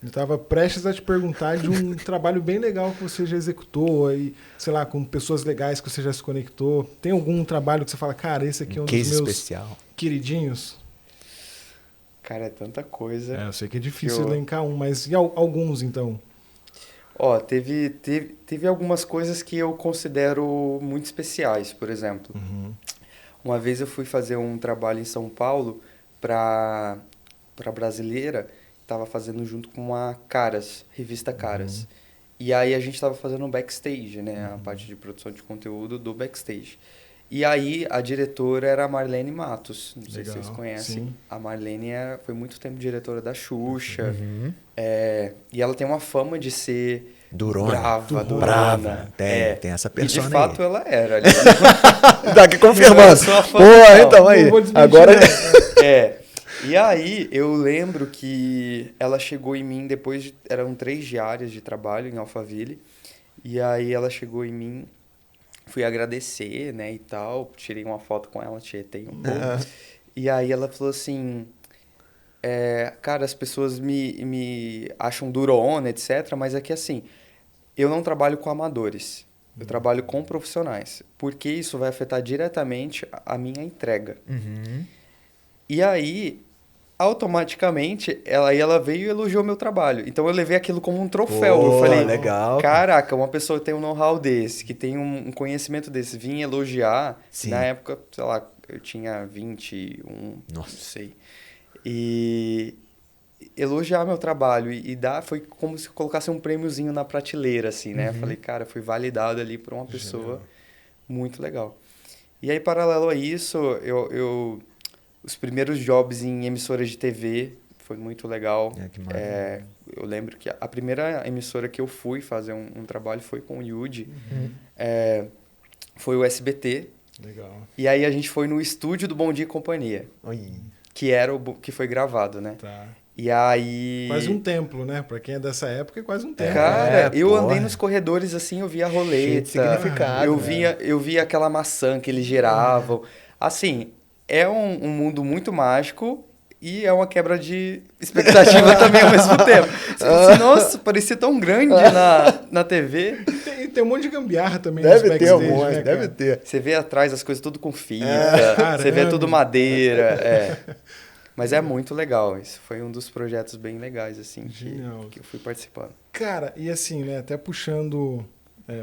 Eu estava prestes a te perguntar de um trabalho bem legal que você já executou, aí, sei lá, com pessoas legais que você já se conectou. Tem algum trabalho que você fala, cara, esse aqui é um dos meus especial. Queridinhos? Cara, é tanta coisa. Eu sei que é difícil elencar um, mas e alguns, então? Ó, teve algumas coisas que eu considero muito especiais, por exemplo. Uma vez eu fui fazer um trabalho em São Paulo para Brasileira, estava fazendo junto com a Caras, revista Caras. E aí a gente estava fazendo um backstage, né? A parte de produção de conteúdo do backstage. E aí a diretora era a Marlene Matos, não sei se vocês conhecem. Sim. A Marlene foi muito tempo diretora da Xuxa. E ela tem uma fama de ser durona. Tem essa pessoa. E de fato ela era. Tá aqui confirmando. Pô, então aí. Agora. E aí eu lembro que ela chegou em mim depois de... Eram 3 diárias de trabalho em Alphaville. E aí ela chegou em mim, fui agradecer, né, e tal. Tirei uma foto com ela, tietei um pouco. E aí ela falou assim... cara, as pessoas me acham durona, etc. Mas é que assim, eu não trabalho com amadores. Eu trabalho com profissionais. Porque isso vai afetar diretamente a minha entrega. E aí... automaticamente, ela veio e elogiou meu trabalho. Então, eu levei aquilo como um troféu. Eu falei, legal. Caraca, uma pessoa que tem um know-how desse, que tem um conhecimento desse, vinha elogiar. Sim. Na época, sei lá, eu tinha 21, não sei. E elogiar meu trabalho e dar, foi como se colocasse um prêmiozinho na prateleira, assim, né? Eu falei, cara, fui validado ali por uma pessoa muito legal. E aí, paralelo a isso, os primeiros jobs em emissoras de TV foi muito legal. Eu lembro que a primeira emissora que eu fui fazer um trabalho foi com o Yudi. Foi o SBT. Legal. E aí a gente foi no estúdio do Bom Dia e Companhia. Que foi gravado, né? Tá. E aí... Quase um templo, né? Pra quem é dessa época, é quase um templo. Cara, eu andei nos corredores assim, eu via a roleta. Cheio de significado. Eu via aquela maçã que eles geravam. Assim... É um mundo muito mágico e é uma quebra de expectativa também ao mesmo tempo. Nossa, parecia tão grande na TV. Tem um monte de gambiarra também. Deve ter algum, né, deve ter. Você vê atrás as coisas tudo com fita, você vê tudo madeira. Mas é muito legal. Isso foi um dos projetos bem legais assim que eu fui participando. Cara, e assim, né, até puxando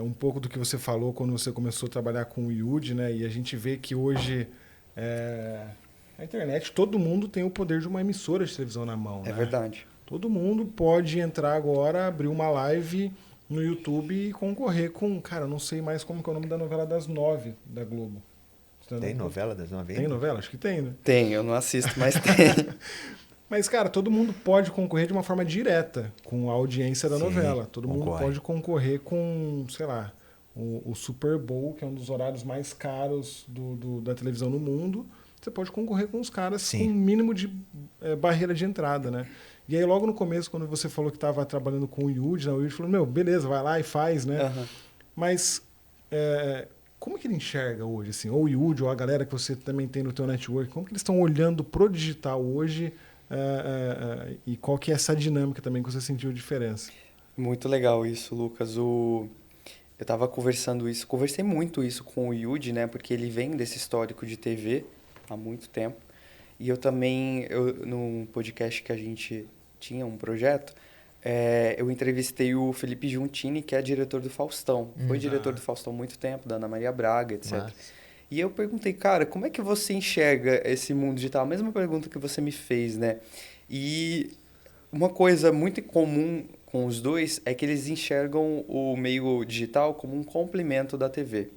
um pouco do que você falou quando você começou a trabalhar com o Yudi, né, e a gente vê que hoje... a internet, todo mundo tem o poder de uma emissora de televisão na mão. É verdade. Todo mundo pode entrar agora, abrir uma live no YouTube e concorrer com... Cara, eu não sei mais como que é o nome da novela das 9 da Globo. Tem novela das 9? Tem novela? Acho que tem, né? Tem, eu não assisto, mas tem. Mas, cara, todo mundo pode concorrer de uma forma direta com a audiência da novela. Todo mundo pode concorrer com, sei lá... O Super Bowl, que é um dos horários mais caros da televisão no mundo, você pode concorrer com os caras com um mínimo de barreira de entrada, né? E aí, logo no começo, quando você falou que estava trabalhando com o Yudi, o Yudi falou, beleza, vai lá e faz, né? Mas como que ele enxerga hoje, assim? Ou o Yudi, ou a galera que você também tem no teu network, como que eles estão olhando pro digital hoje e qual que é essa dinâmica também que você sentiu diferença? Muito legal isso, Lucas. Eu estava conversei muito isso com o Yudi, né? Porque ele vem desse histórico de TV há muito tempo. E eu também, num podcast que a gente tinha, um projeto, eu entrevistei o Felipe Giuntini, que é diretor do Faustão. Foi diretor do Faustão há muito tempo, da Ana Maria Braga, etc. Mas... E eu perguntei, cara, como é que você enxerga esse mundo digital? A mesma pergunta que você me fez, né? E uma coisa muito comum com os dois é que eles enxergam o meio digital como um complemento da TV.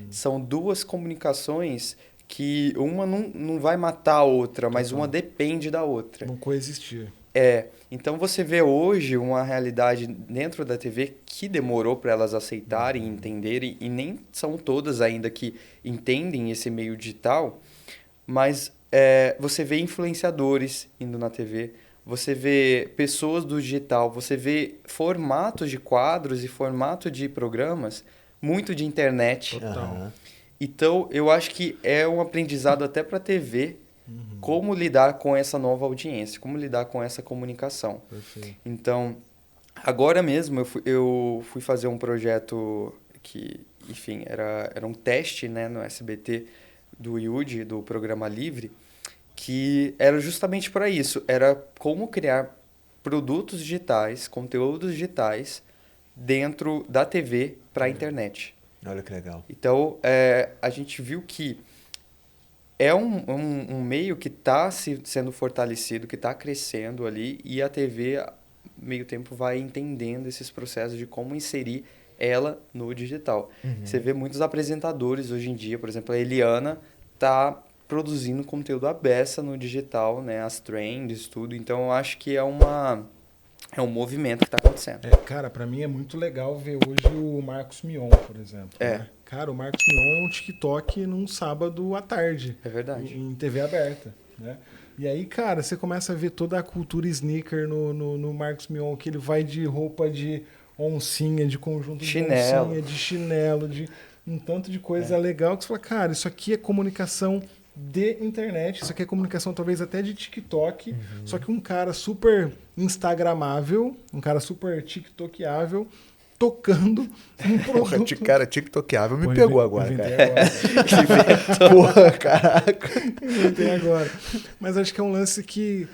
São duas comunicações que uma não vai matar a outra, mas uma depende da outra. Vão coexistir. Então você vê hoje uma realidade dentro da TV que demorou para elas aceitarem, entenderem, e nem são todas ainda que entendem esse meio digital, mas você vê influenciadores indo na TV, você vê pessoas do digital, você vê formatos de quadros e formato de programas muito de internet. Total. Então, eu acho que é um aprendizado até para a TV, como lidar com essa nova audiência, como lidar com essa comunicação. Perfeito. Então, agora mesmo eu fui fazer um projeto que, enfim, era um teste, né, no SBT do IUD, do Programa Livre, que era justamente para isso. Era como criar produtos digitais, conteúdos digitais dentro da TV para a internet. Olha que legal. Então, a gente viu que é um meio que está sendo fortalecido, que está crescendo ali, e a TV, meio tempo, vai entendendo esses processos de como inserir ela no digital. Você vê muitos apresentadores hoje em dia, por exemplo, a Eliana está produzindo conteúdo à beça no digital, né? As trends, tudo. Então, eu acho que é um movimento que está acontecendo. Cara, pra mim é muito legal ver hoje o Marcos Mion, por exemplo. Né? Cara, o Marcos Mion é um TikTok num sábado à tarde. É verdade. Em TV aberta, né? E aí, cara, você começa a ver toda a cultura sneaker no Marcos Mion, que ele vai de roupa de oncinha, de conjunto de oncinha, de chinelo, de um tanto de coisa legal que você fala, cara, isso aqui é comunicação de internet, isso aqui é comunicação talvez até de TikTok, só que um cara super instagramável, um cara super tiktokeável, tocando um produto. Cara, tiktokeável me pegou agora, cara. Porra, caraca. Inventei agora. Mas acho que é um lance que,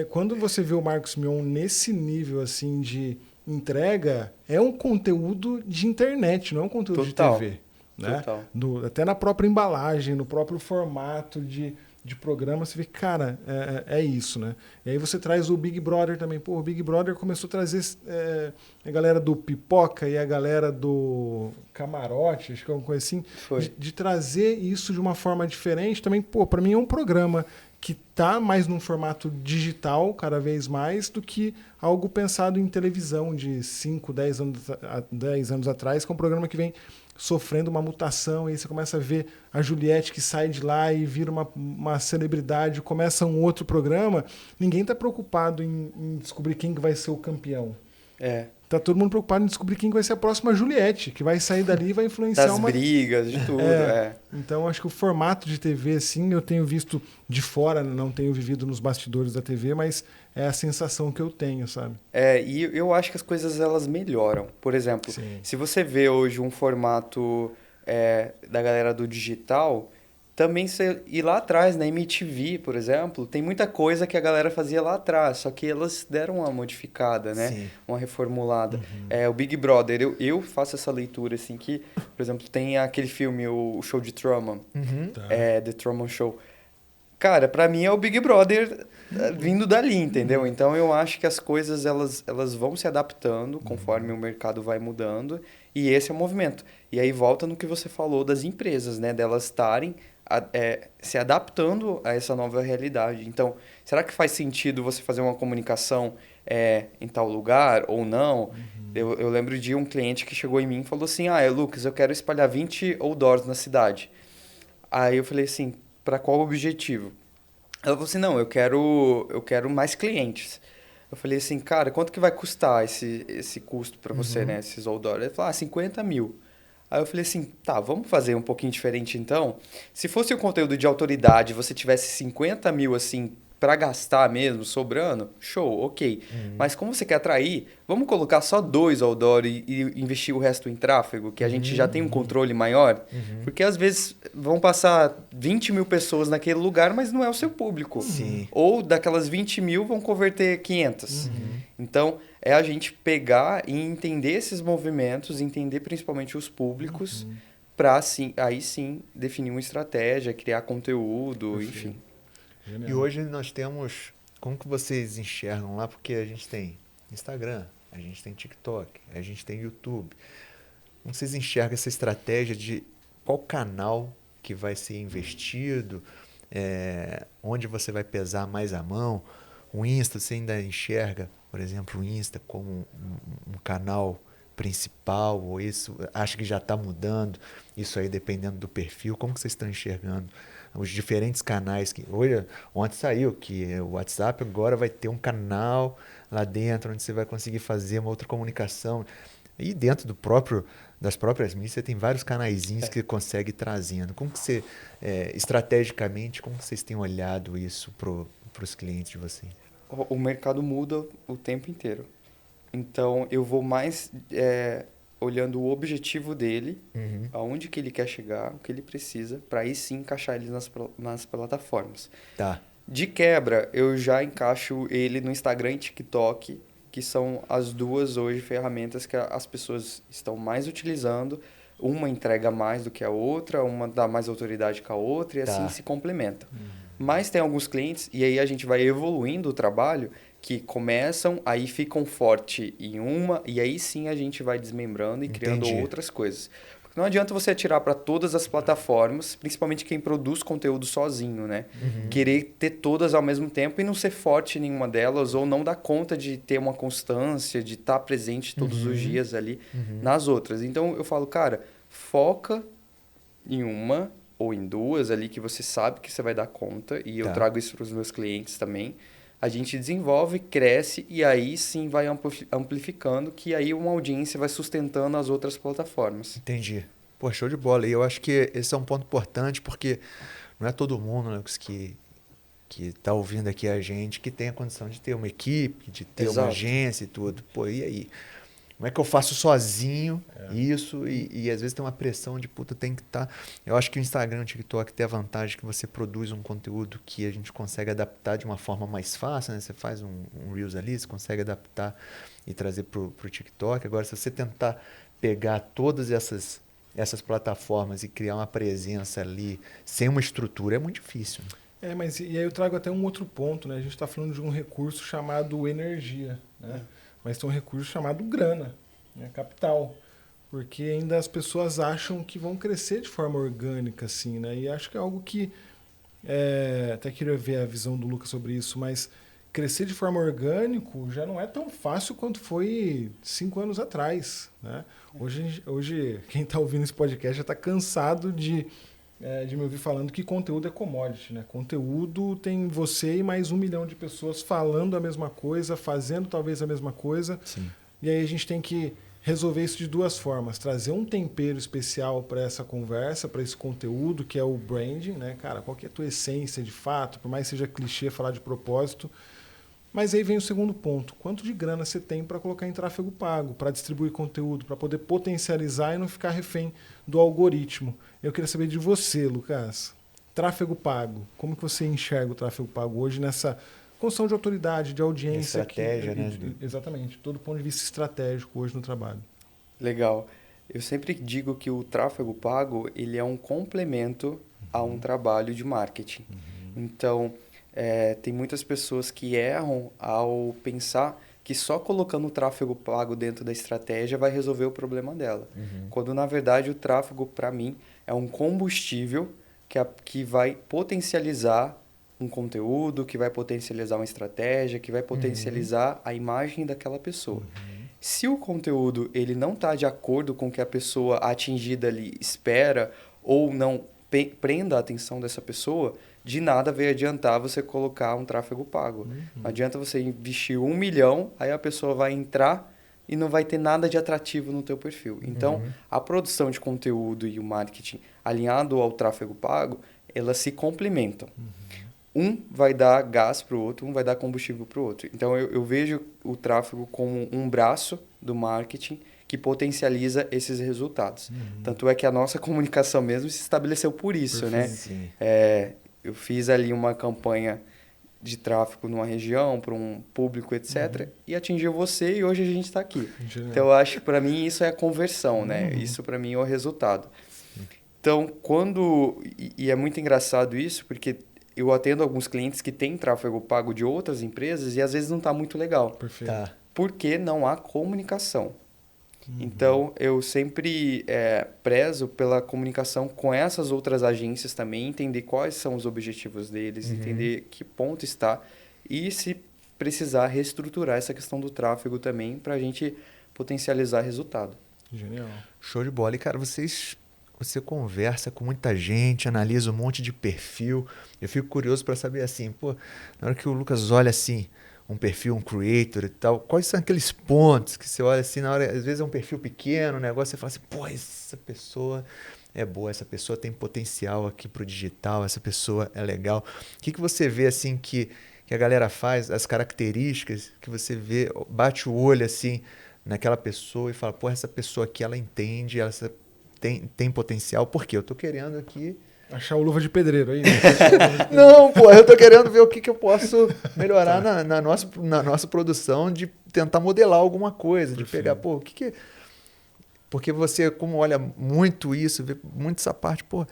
quando você vê o Marcos Mion nesse nível assim de entrega, é um conteúdo de internet, não é um conteúdo Total. de TV. Né? Até na própria embalagem, no próprio formato de programa, você vê que, cara, é isso, né? E aí você traz o Big Brother também. Pô, o Big Brother começou a trazer a galera do Pipoca e a galera do Camarote, acho que é uma coisa assim, de trazer isso de uma forma diferente também. Pô, pra mim é um programa que tá mais num formato digital, cada vez mais, do que algo pensado em televisão de 5, 10 anos atrás, que é um programa que vem sofrendo uma mutação, e aí você começa a ver a Juliette que sai de lá e vira uma celebridade, começa um outro programa, ninguém está preocupado em descobrir quem que vai ser o campeão. Tá todo mundo preocupado em descobrir quem vai ser a próxima Juliette, que vai sair dali e vai influenciar das brigas, de tudo. Então, acho que o formato de TV, assim, eu tenho visto de fora, não tenho vivido nos bastidores da TV, mas é a sensação que eu tenho, sabe? E eu acho que as coisas, elas melhoram. Por exemplo, se você vê hoje um formato da galera do digital, também você ir lá atrás, na MTV, por exemplo, tem muita coisa que a galera fazia lá atrás, só que elas deram uma modificada, né? Sim. Uma reformulada. O Big Brother, eu faço essa leitura, assim, que, por exemplo, tem aquele filme, o Show de Truman, The Truman Show. Cara, pra mim é o Big Brother vindo dali, entendeu? Então eu acho que as coisas, elas vão se adaptando conforme o mercado vai mudando, e esse é o movimento. E aí volta no que você falou das empresas, né? Delas estarem se adaptando a essa nova realidade. Então, será que faz sentido você fazer uma comunicação em tal lugar ou não? Eu lembro de um cliente que chegou em mim e falou assim, Lucas, eu quero espalhar 20 outdoors na cidade. Aí eu falei assim, para qual objetivo? Ela falou assim, não, eu quero mais clientes. Eu falei assim, cara, quanto que vai custar esse custo para você, né, esses outdoors? Ele falou, 50 mil. Aí eu falei assim, tá, vamos fazer um pouquinho diferente então? Se fosse um conteúdo de autoridade, você tivesse 50 mil assim para gastar mesmo, sobrando, show, ok. Mas como você quer atrair, vamos colocar só 2 outdoor e investir o resto em tráfego, que a gente já tem um controle maior? Porque às vezes vão passar 20 mil pessoas naquele lugar, mas não é o seu público. Sim. Ou daquelas 20 mil vão converter 500. Então, é a gente pegar e entender esses movimentos, entender principalmente os públicos, para aí sim definir uma estratégia, criar conteúdo, enfim. E hoje nós temos, como que vocês enxergam lá? Porque a gente tem Instagram, a gente tem TikTok, a gente tem YouTube. Como vocês enxergam essa estratégia de qual canal que vai ser investido, onde você vai pesar mais a mão? O Insta, você ainda enxerga, por exemplo, o Insta como um canal principal, ou isso acha que já está mudando, isso aí dependendo do perfil? Como que vocês estão enxergando os diferentes canais? Ontem saiu que o WhatsApp agora vai ter um canal lá dentro, onde você vai conseguir fazer uma outra comunicação. E dentro das próprias mídias, você tem vários canaizinhos que consegue ir trazendo. Como que você, estrategicamente, como que vocês têm olhado isso para os clientes de vocês? O mercado muda o tempo inteiro. Então, eu vou mais olhando o objetivo dele, aonde que ele quer chegar, o que ele precisa, para aí sim encaixar ele nas plataformas. Tá. De quebra, eu já encaixo ele no Instagram e TikTok, que são as duas hoje ferramentas que as pessoas estão mais utilizando. Uma entrega mais do que a outra, uma dá mais autoridade que a outra, e assim se complementam. Mas tem alguns clientes, e aí a gente vai evoluindo o trabalho, que começam, aí ficam forte em uma, e aí sim a gente vai desmembrando e criando outras coisas. Porque não adianta você atirar para todas as plataformas, principalmente quem produz conteúdo sozinho, né? Querer ter todas ao mesmo tempo e não ser forte em nenhuma delas, ou não dar conta de ter uma constância, de estar presente todos os dias ali nas outras. Então eu falo, cara, foca em uma ou em duas ali que você sabe que você vai dar conta, e eu trago isso para os meus clientes também. A gente desenvolve, cresce e aí sim vai amplificando, que aí uma audiência vai sustentando as outras plataformas. Entendi. Pô, show de bola. E eu acho que esse é um ponto importante, porque não é todo mundo, né, que está ouvindo aqui a gente que tem a condição de ter uma equipe, de ter uma agência e tudo. Pô, e aí? Como é que eu faço sozinho isso? E às vezes tem uma pressão de, puta, tem que estar... Eu acho que o Instagram, o TikTok tem a vantagem que você produz um conteúdo que a gente consegue adaptar de uma forma mais fácil, né? Você faz um Reels ali, você consegue adaptar e trazer pro TikTok. Agora, se você tentar pegar todas essas plataformas e criar uma presença ali sem uma estrutura, é muito difícil. Mas e aí eu trago até um outro ponto, né? A gente está falando de um recurso chamado energia, né? Mas tem um recurso chamado grana, né? Capital. Porque ainda as pessoas acham que vão crescer de forma orgânica, assim, né? E acho que é algo que... até queria ver a visão do Lucas sobre isso, mas crescer de forma orgânica já não é tão fácil quanto foi 5 anos atrás, né? Hoje quem está ouvindo esse podcast já está cansado de me ouvir falando que conteúdo é commodity, né? Conteúdo tem você e mais 1 milhão de pessoas falando a mesma coisa, fazendo talvez a mesma coisa. Sim. E aí a gente tem que resolver isso de duas formas. Trazer um tempero especial para essa conversa, para esse conteúdo, que é o branding, né? Cara, qual que é a tua essência de fato? Por mais que seja clichê falar de propósito. Mas aí vem o segundo ponto. Quanto de grana você tem para colocar em tráfego pago, para distribuir conteúdo, para poder potencializar e não ficar refém do algoritmo? Eu queria saber de você, Lucas. Tráfego pago. Como que você enxerga o tráfego pago hoje nessa construção de autoridade, de audiência? Estratégia, né? Exatamente. Todo ponto de vista estratégico hoje no trabalho. Legal. Eu sempre digo que o tráfego pago ele é um complemento a um trabalho de marketing. Então... tem muitas pessoas que erram ao pensar que só colocando o tráfego pago dentro da estratégia vai resolver o problema dela. Quando, na verdade, o tráfego, para mim, é um combustível que vai potencializar um conteúdo, que vai potencializar uma estratégia, que vai potencializar a imagem daquela pessoa. Se o conteúdo ele não está de acordo com o que a pessoa atingida ali espera ou não prenda a atenção dessa pessoa, de nada vai adiantar você colocar um tráfego pago. Não adianta você investir 1 milhão, aí a pessoa vai entrar e não vai ter nada de atrativo no teu perfil. Então, a produção de conteúdo e o marketing alinhado ao tráfego pago, elas se complementam. Um vai dar gás para o outro, um vai dar combustível para o outro. Então, eu vejo o tráfego como um braço do marketing que potencializa esses resultados. Tanto é que a nossa comunicação mesmo se estabeleceu por isso, né? Eu fiz ali uma campanha de tráfego numa região, para um público, etc. E atingiu você e hoje a gente está aqui. Então, eu acho que para mim isso é a conversão, né? Isso para mim é o resultado. Então, e é muito engraçado isso, porque eu atendo alguns clientes que têm tráfego pago de outras empresas e às vezes não está muito legal. Perfeito. Porque não há comunicação. Então, eu sempre prezo pela comunicação com essas outras agências também, entender quais são os objetivos deles, entender que ponto está e, se precisar, reestruturar essa questão do tráfego também para a gente potencializar resultado. Genial. Show de bola. E, cara, você conversa com muita gente, analisa um monte de perfil. Eu fico curioso para saber, assim, pô, na hora que o Lucas olha, assim, um perfil, um creator e tal, quais são aqueles pontos que você olha, assim, na hora, às vezes é um perfil pequeno, um negócio, você fala assim, pô, essa pessoa é boa, essa pessoa tem potencial aqui pro digital, essa pessoa é legal. O que você vê, assim, que a galera faz, as características que você vê, bate o olho, assim, naquela pessoa e fala, pô, essa pessoa aqui, ela entende, ela tem potencial, porque eu tô querendo aqui... Achar o luva de pedreiro aí. Né? Não, pô, eu tô querendo ver o que eu posso melhorar na nossa produção, de tentar modelar alguma coisa, de pegar, pô, o que... Porque você, como olha muito isso, vê muito essa parte, pô,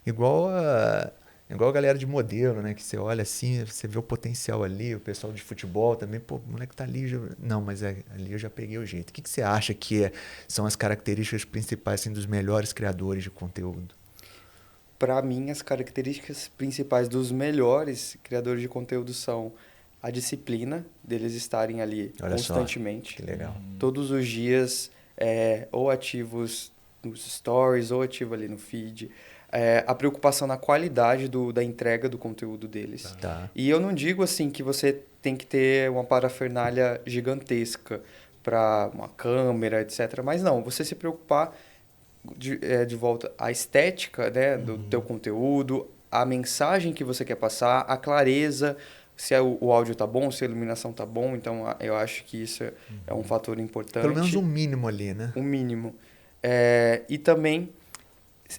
igual a galera de modelo, né? Que você olha assim, você vê o potencial ali, o pessoal de futebol também, pô, o moleque tá ali. Não, mas ali eu já peguei o jeito. O que você acha que são as características principais, assim, dos melhores criadores de conteúdo? Para mim, as características principais dos melhores criadores de conteúdo são a disciplina deles estarem ali constantemente. Que legal. Todos os dias, ou ativos nos stories, ou ativo ali no feed. A preocupação na qualidade da entrega do conteúdo deles. Tá. E eu não digo assim que você tem que ter uma parafernália gigantesca para uma câmera, etc. Mas não, você se preocupar de volta à estética, né, do teu conteúdo, a mensagem que você quer passar, a clareza, se o áudio tá bom, se a iluminação tá bom. Então, eu acho que isso é um fator importante. Pelo menos um mínimo ali, né? Um mínimo. E também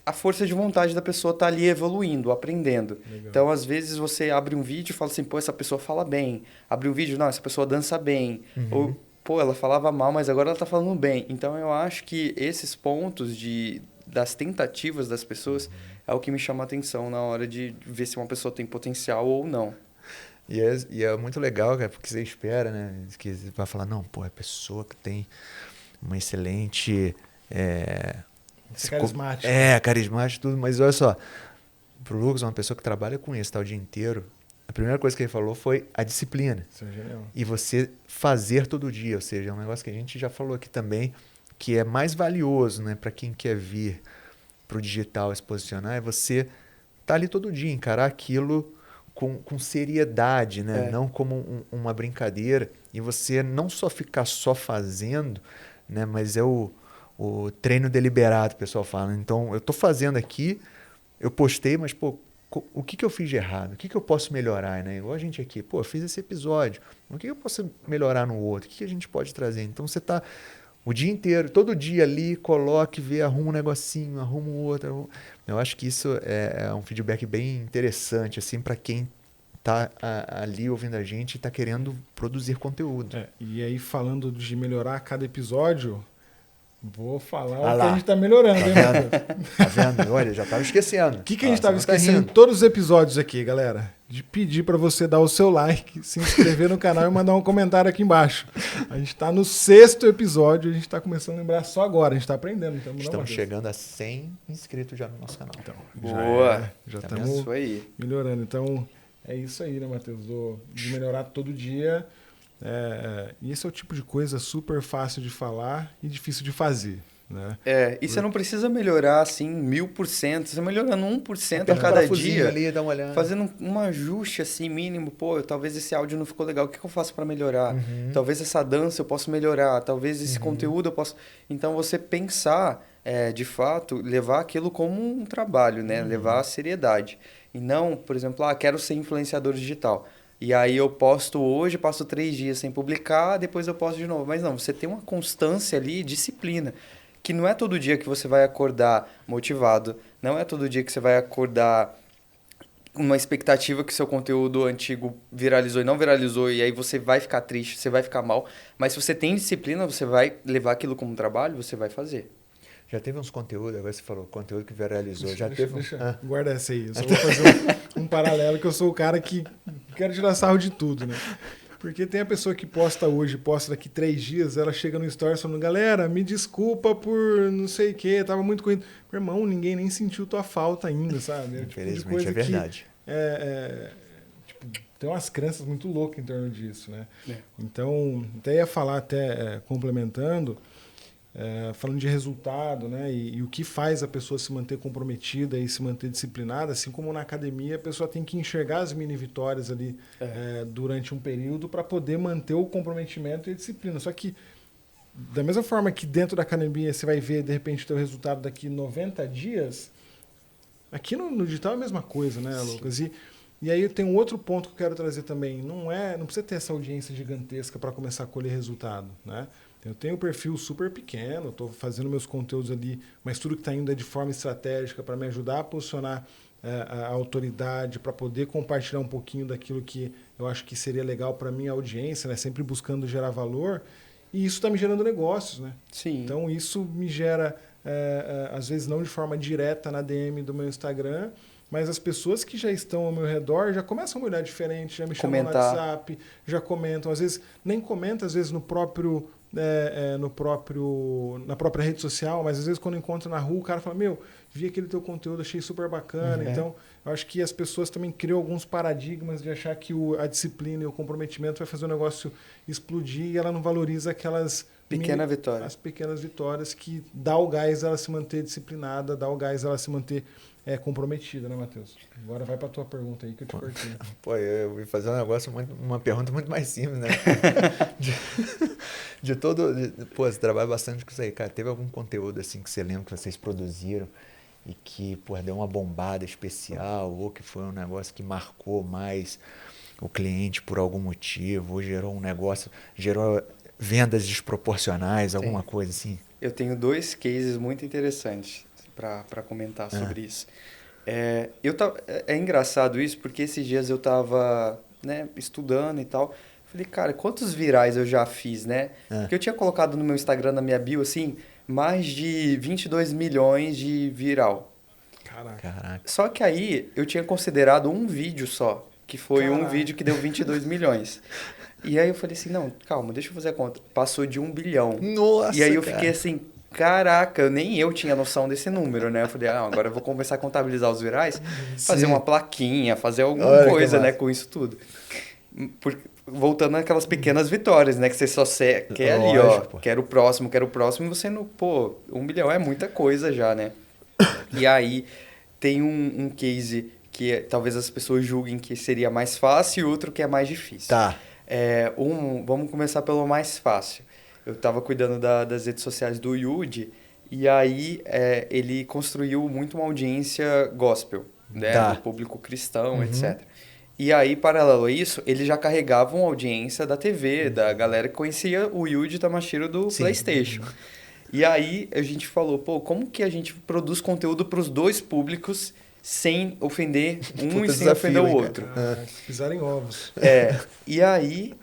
a força de vontade da pessoa tá ali evoluindo, aprendendo. Legal. Então, às vezes, você abre um vídeo e fala assim, pô, essa pessoa fala bem. Abre um vídeo, não, essa pessoa dança bem. Ou, pô, ela falava mal, mas agora ela tá falando bem. Então, eu acho que esses pontos das tentativas das pessoas é o que me chama a atenção na hora de ver se uma pessoa tem potencial ou não. E é muito legal, cara, porque você espera, né? Que você vai falar, não, pô, é pessoa que tem uma excelente... carismático. Carismático e tudo. Mas olha só, pro Lucas, uma pessoa que trabalha com isso, tá, o dia inteiro, a primeira coisa que ele falou foi a disciplina. Isso é genial. E você fazer todo dia, ou seja, é um negócio que a gente já falou aqui também, que é mais valioso, né, para quem quer vir pro digital se posicionar, é você tá ali todo dia, encarar aquilo com seriedade, né? Não como uma brincadeira, e você não só ficar só fazendo, né, mas é o treino deliberado, o pessoal fala. Então, eu tô fazendo aqui, eu postei, mas, pô, o que eu fiz de errado? O que eu posso melhorar, né? Igual a gente aqui, pô, eu fiz esse episódio, o que eu posso melhorar no outro? O que a gente pode trazer? Então, você tá o dia inteiro, todo dia ali, coloque, vê, arruma um negocinho, arruma um outro. Eu acho que isso é um feedback bem interessante, assim, para quem tá ali ouvindo a gente e tá querendo produzir conteúdo. E aí, falando de melhorar cada episódio, vou falar o que a gente tá melhorando, hein, Matheus? Tá vendo? Olha, já tava esquecendo. O que a gente tava esquecendo em todos os episódios aqui, galera? De pedir para você dar o seu like, se inscrever no canal e mandar um comentário aqui embaixo. A gente tá no 6º episódio, a gente tá começando a lembrar só agora, a gente tá aprendendo. Então, estamos chegando a 100 inscritos já no nosso canal. Então, boa! Já estamos melhorando. Então, é isso aí, né, Matheus? De melhorar todo dia. E esse é o tipo de coisa super fácil de falar e difícil de fazer. Né? E você não precisa melhorar assim 1000%, você melhorando 1% a cada dia, ali, dá uma olhada. Fazendo um ajuste assim mínimo, pô, talvez esse áudio não ficou legal, o que eu faço para melhorar? Talvez essa dança eu possa melhorar, talvez esse conteúdo eu possa... Então você pensar, de fato, levar aquilo como um trabalho, né? Levar a seriedade. E não, por exemplo, quero ser influenciador digital. E aí eu posto hoje, passo 3 dias sem publicar, depois eu posto de novo. Mas não, você tem uma constância ali, disciplina. Que não é todo dia que você vai acordar motivado, não é todo dia que você vai acordar com uma expectativa que seu conteúdo antigo viralizou e não viralizou, e aí você vai ficar triste, você vai ficar mal. Mas se você tem disciplina, você vai levar aquilo como trabalho, você vai fazer. Já teve uns conteúdos, agora você falou, conteúdo que viralizou. Guarda essa aí, eu só vou fazer um paralelo, que eu sou o cara que quero tirar sarro de tudo, né? Porque tem a pessoa que posta hoje, posta daqui 3 dias, ela chega no stories falando, galera, me desculpa por não sei o quê, tava muito corrido. Meu irmão, ninguém nem sentiu tua falta ainda, sabe? Infelizmente, tipo de coisa é verdade. Tem umas crenças muito loucas em torno disso, né? Então, até ia falar, complementando, falando de resultado, né? E o que faz a pessoa se manter comprometida e se manter disciplinada, assim como na academia, a pessoa tem que enxergar as mini vitórias ali durante um período para poder manter o comprometimento e a disciplina. Só que, da mesma forma que dentro da academia você vai ver, de repente, o teu resultado daqui 90 dias, aqui no digital é a mesma coisa, né, Lucas? E aí tem um outro ponto que eu quero trazer também. Não precisa ter essa audiência gigantesca para começar a colher resultado, né? Eu tenho um perfil super pequeno, estou fazendo meus conteúdos ali, mas tudo que está indo é de forma estratégica para me ajudar a posicionar a autoridade, para poder compartilhar um pouquinho daquilo que eu acho que seria legal para a minha audiência, né? Sempre buscando gerar valor. E isso está me gerando negócios, né? Sim. Então isso me gera, às vezes não de forma direta na DM do meu Instagram, mas as pessoas que já estão ao meu redor já começam a me olhar diferente, já me chamam no WhatsApp, já comentam. Às vezes nem comentam, às vezes na própria rede social, mas às vezes quando encontro na rua, o cara fala, vi aquele teu conteúdo, achei super bacana. Então, eu acho que as pessoas também criam alguns paradigmas de achar que a disciplina e o comprometimento vai fazer o negócio explodir e ela não valoriza aquelas as pequenas vitórias que dá o gás ela se manter disciplinada, dá o gás ela se manter comprometida, né, Matheus? Agora vai para a tua pergunta aí que eu te cortei. Pô, eu vou fazer uma pergunta muito mais simples, né? Você trabalha bastante com isso aí, cara. Teve algum conteúdo assim que você lembra que vocês produziram e que, deu uma bombada especial ou que foi um negócio que marcou mais o cliente por algum motivo ou gerou vendas desproporcionais, alguma coisa assim? Eu tenho 2 cases muito interessantes para comentar sobre isso. É engraçado isso, porque esses dias eu estava estudando e tal. Falei, cara, quantos virais eu já fiz, né? Porque eu tinha colocado no meu Instagram, na minha bio, assim, mais de 22 milhões de viral. Caraca. Só que aí eu tinha considerado um vídeo só, que foi um vídeo que deu 22 milhões. E aí eu falei assim, não, calma, deixa eu fazer a conta. Passou de 1 bilhão. Nossa, e aí eu fiquei assim, caraca, nem eu tinha noção desse número, né? Eu falei, agora eu vou começar a contabilizar os virais, fazer uma plaquinha, fazer alguma coisa, né, com isso tudo. Voltando àquelas pequenas vitórias, né? Que você só quer ali, quero o próximo, e você não... 1 bilhão é muita coisa já, né? E aí tem um case que talvez as pessoas julguem que seria mais fácil e outro que é mais difícil. Tá. Vamos começar pelo mais fácil. Eu estava cuidando das redes sociais do Yudi e aí ele construiu muito uma audiência gospel, né? Do público cristão, etc. E aí, paralelo a isso, eles já carregavam audiência da TV, da galera que conhecia o Yuji Tamashiro do PlayStation. E aí a gente falou, como que a gente produz conteúdo para os 2 públicos sem ofender um e sem ofender o outro? Pisar em ovos. E aí,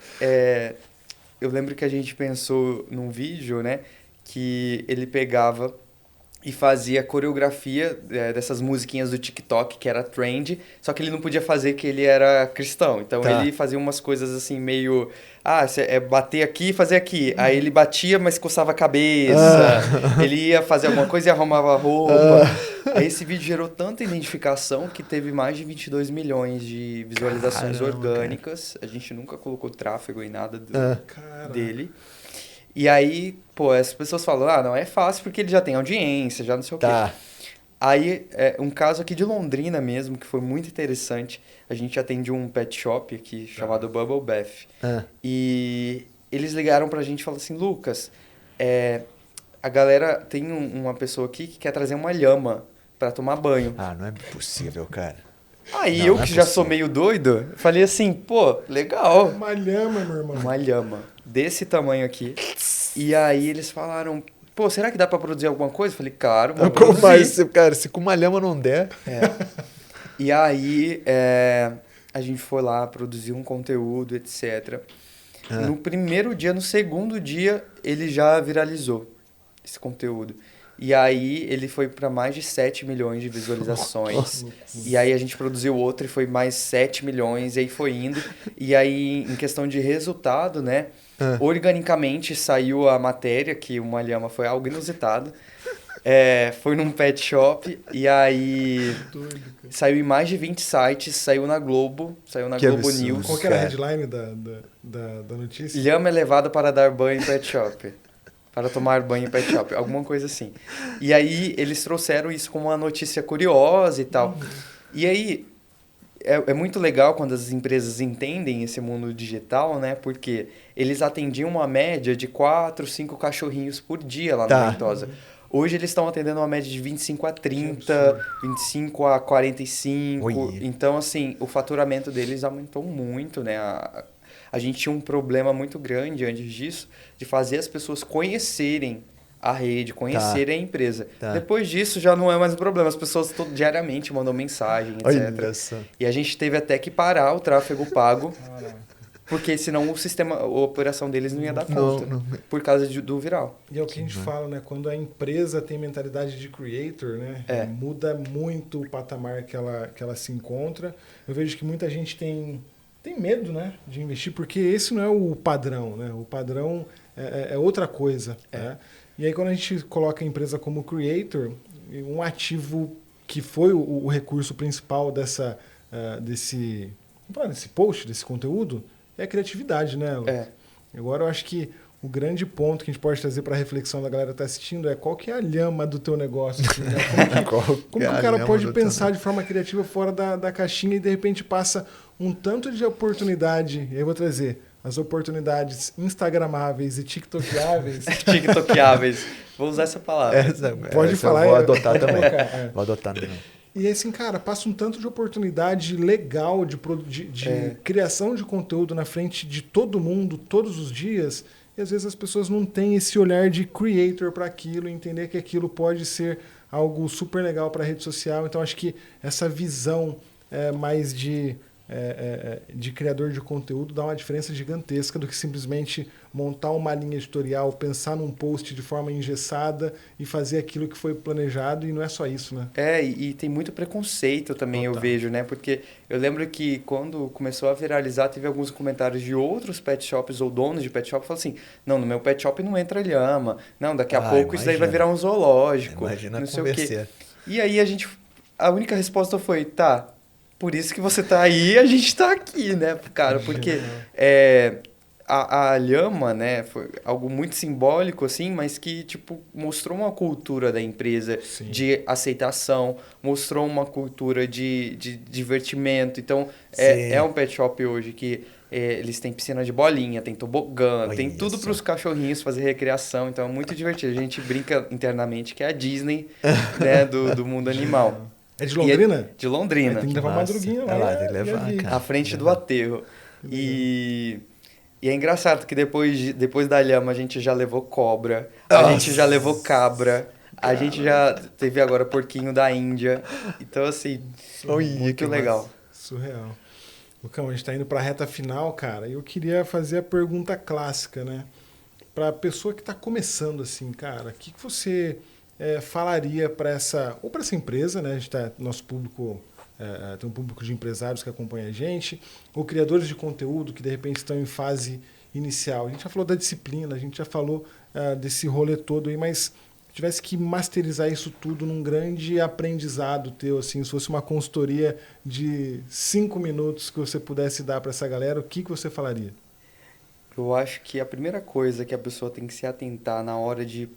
eu lembro que a gente pensou num vídeo, né, que ele pegava e fazia coreografia dessas musiquinhas do TikTok, que era trend, só que ele não podia fazer que ele era cristão. Então ele fazia umas coisas assim meio... bater aqui e fazer aqui. Aí ele batia, mas coçava a cabeça. Ele ia fazer alguma coisa e arrumava a roupa. Aí esse vídeo gerou tanta identificação que teve mais de 22 milhões de visualizações orgânicas. Cara. A gente nunca colocou tráfego em nada dele. E aí, as pessoas falam, não é fácil porque ele já tem audiência, já não sei o quê. Aí, um caso aqui de Londrina mesmo, que foi muito interessante. A gente atende um pet shop aqui chamado Bubble Bath. E eles ligaram pra gente e falaram assim, Lucas, a galera tem uma pessoa aqui que quer trazer uma lhama pra tomar banho. Não é possível, cara. Aí eu que já sou meio doido, falei assim, legal. Uma lhama, meu irmão. Uma lhama desse tamanho aqui. E aí eles falaram, será que dá pra produzir alguma coisa? Eu falei, claro, vamos produzir. Mas, cara, se com uma lhama não der... E aí a gente foi lá, produziu um conteúdo, etc. No primeiro dia, no segundo dia, ele já viralizou esse conteúdo. E aí ele foi para mais de 7 milhões de visualizações. E aí a gente produziu outro e foi mais 7 milhões, e aí foi indo. E aí, em questão de resultado, né? Organicamente saiu a matéria que uma lhama foi algo inusitado. Foi num pet shop e aí saiu em mais de 20 sites, saiu na Globo, Globo News. Qual que era a headline da notícia? Lhama é levada para dar banho em pet shop. para tomar banho em pet shop, alguma coisa assim. E aí eles trouxeram isso como uma notícia curiosa e tal. E aí é muito legal quando as empresas entendem esse mundo digital, né? Porque eles atendiam uma média de 4, 5 cachorrinhos por dia lá na Ventosa. Hoje eles estão atendendo uma média de 25 a 30, 25 a 45. Oi. Então, assim, o faturamento deles aumentou muito, né? A gente tinha um problema muito grande antes disso, de fazer as pessoas conhecerem a rede, conhecerem a empresa. Depois disso já não é mais um problema. As pessoas diariamente mandam mensagem, etc. E a gente teve até que parar o tráfego pago, porque senão a operação deles não ia dar conta, por causa do viral. E é o que a gente fala, né? Quando a empresa tem mentalidade de creator, né? Muda muito o patamar que ela se encontra. Eu vejo que muita gente tem medo, né, de investir, porque esse não é o padrão, né? O padrão é outra coisa, né? E aí, quando a gente coloca a empresa como creator, um ativo que foi o recurso principal desse post, desse conteúdo, é a criatividade, né? Agora, eu acho que o grande ponto que a gente pode trazer para a reflexão da galera que está assistindo é qual que é a lhama do teu negócio. Assim, né? Como que o cara pode pensar de forma criativa fora da caixinha e, de repente, passa um tanto de oportunidade. Eu vou trazer as oportunidades instagramáveis e tiktokáveis. tiktokáveis. Vou usar essa palavra. Pode falar. Vou adotar também. Vou adotar também. E assim, cara, passa um tanto de oportunidade legal de criação de conteúdo na frente de todo mundo, todos os dias. E às vezes as pessoas não têm esse olhar de creator para aquilo, entender que aquilo pode ser algo super legal para a rede social. Então acho que essa visão mais de criador de conteúdo dá uma diferença gigantesca do que simplesmente montar uma linha editorial, pensar num post de forma engessada e fazer aquilo que foi planejado, e não é só isso, né? E tem muito preconceito também, eu vejo, né? Porque eu lembro que quando começou a viralizar, teve alguns comentários de outros pet shops ou donos de pet shop que falaram assim, não, no meu pet shop não entra lhama, não, daqui a pouco isso daí vai virar um zoológico, não sei o quê. E aí a única resposta foi, por isso que você tá aí, a gente tá aqui, né, cara? Porque a lhama, né, foi algo muito simbólico, assim, mas que, tipo, mostrou uma cultura da empresa de aceitação, mostrou uma cultura de divertimento. Então, é um pet shop hoje que eles têm piscina de bolinha, tem tobogã, tem tudo para os cachorrinhos fazer recreação. Então, é muito divertido. A gente brinca internamente que é a Disney, né, do mundo animal. É de Londrina? De Londrina. Tem que levar madruguinha lá. Tem que levar, cara. À frente do aterro. E é engraçado que depois da lhama a gente já levou cobra, a gente já levou cabra, a gente já teve agora porquinho da Índia. Então, assim, muito legal. Surreal. Lucão, a gente tá indo pra reta final, cara, e eu queria fazer a pergunta clássica, né? Pra pessoa que tá começando, assim, cara, o que você falaria para essa empresa, né? A gente nosso público tem um público de empresários que acompanha a gente, ou criadores de conteúdo que de repente estão em fase inicial. A gente já falou da disciplina, a gente já falou desse rolê todo aí, mas se tivesse que masterizar isso tudo num grande aprendizado teu, assim, se fosse uma consultoria de 5 minutos que você pudesse dar para essa galera, o que você falaria? Eu acho que a primeira coisa que a pessoa tem que se atentar na hora de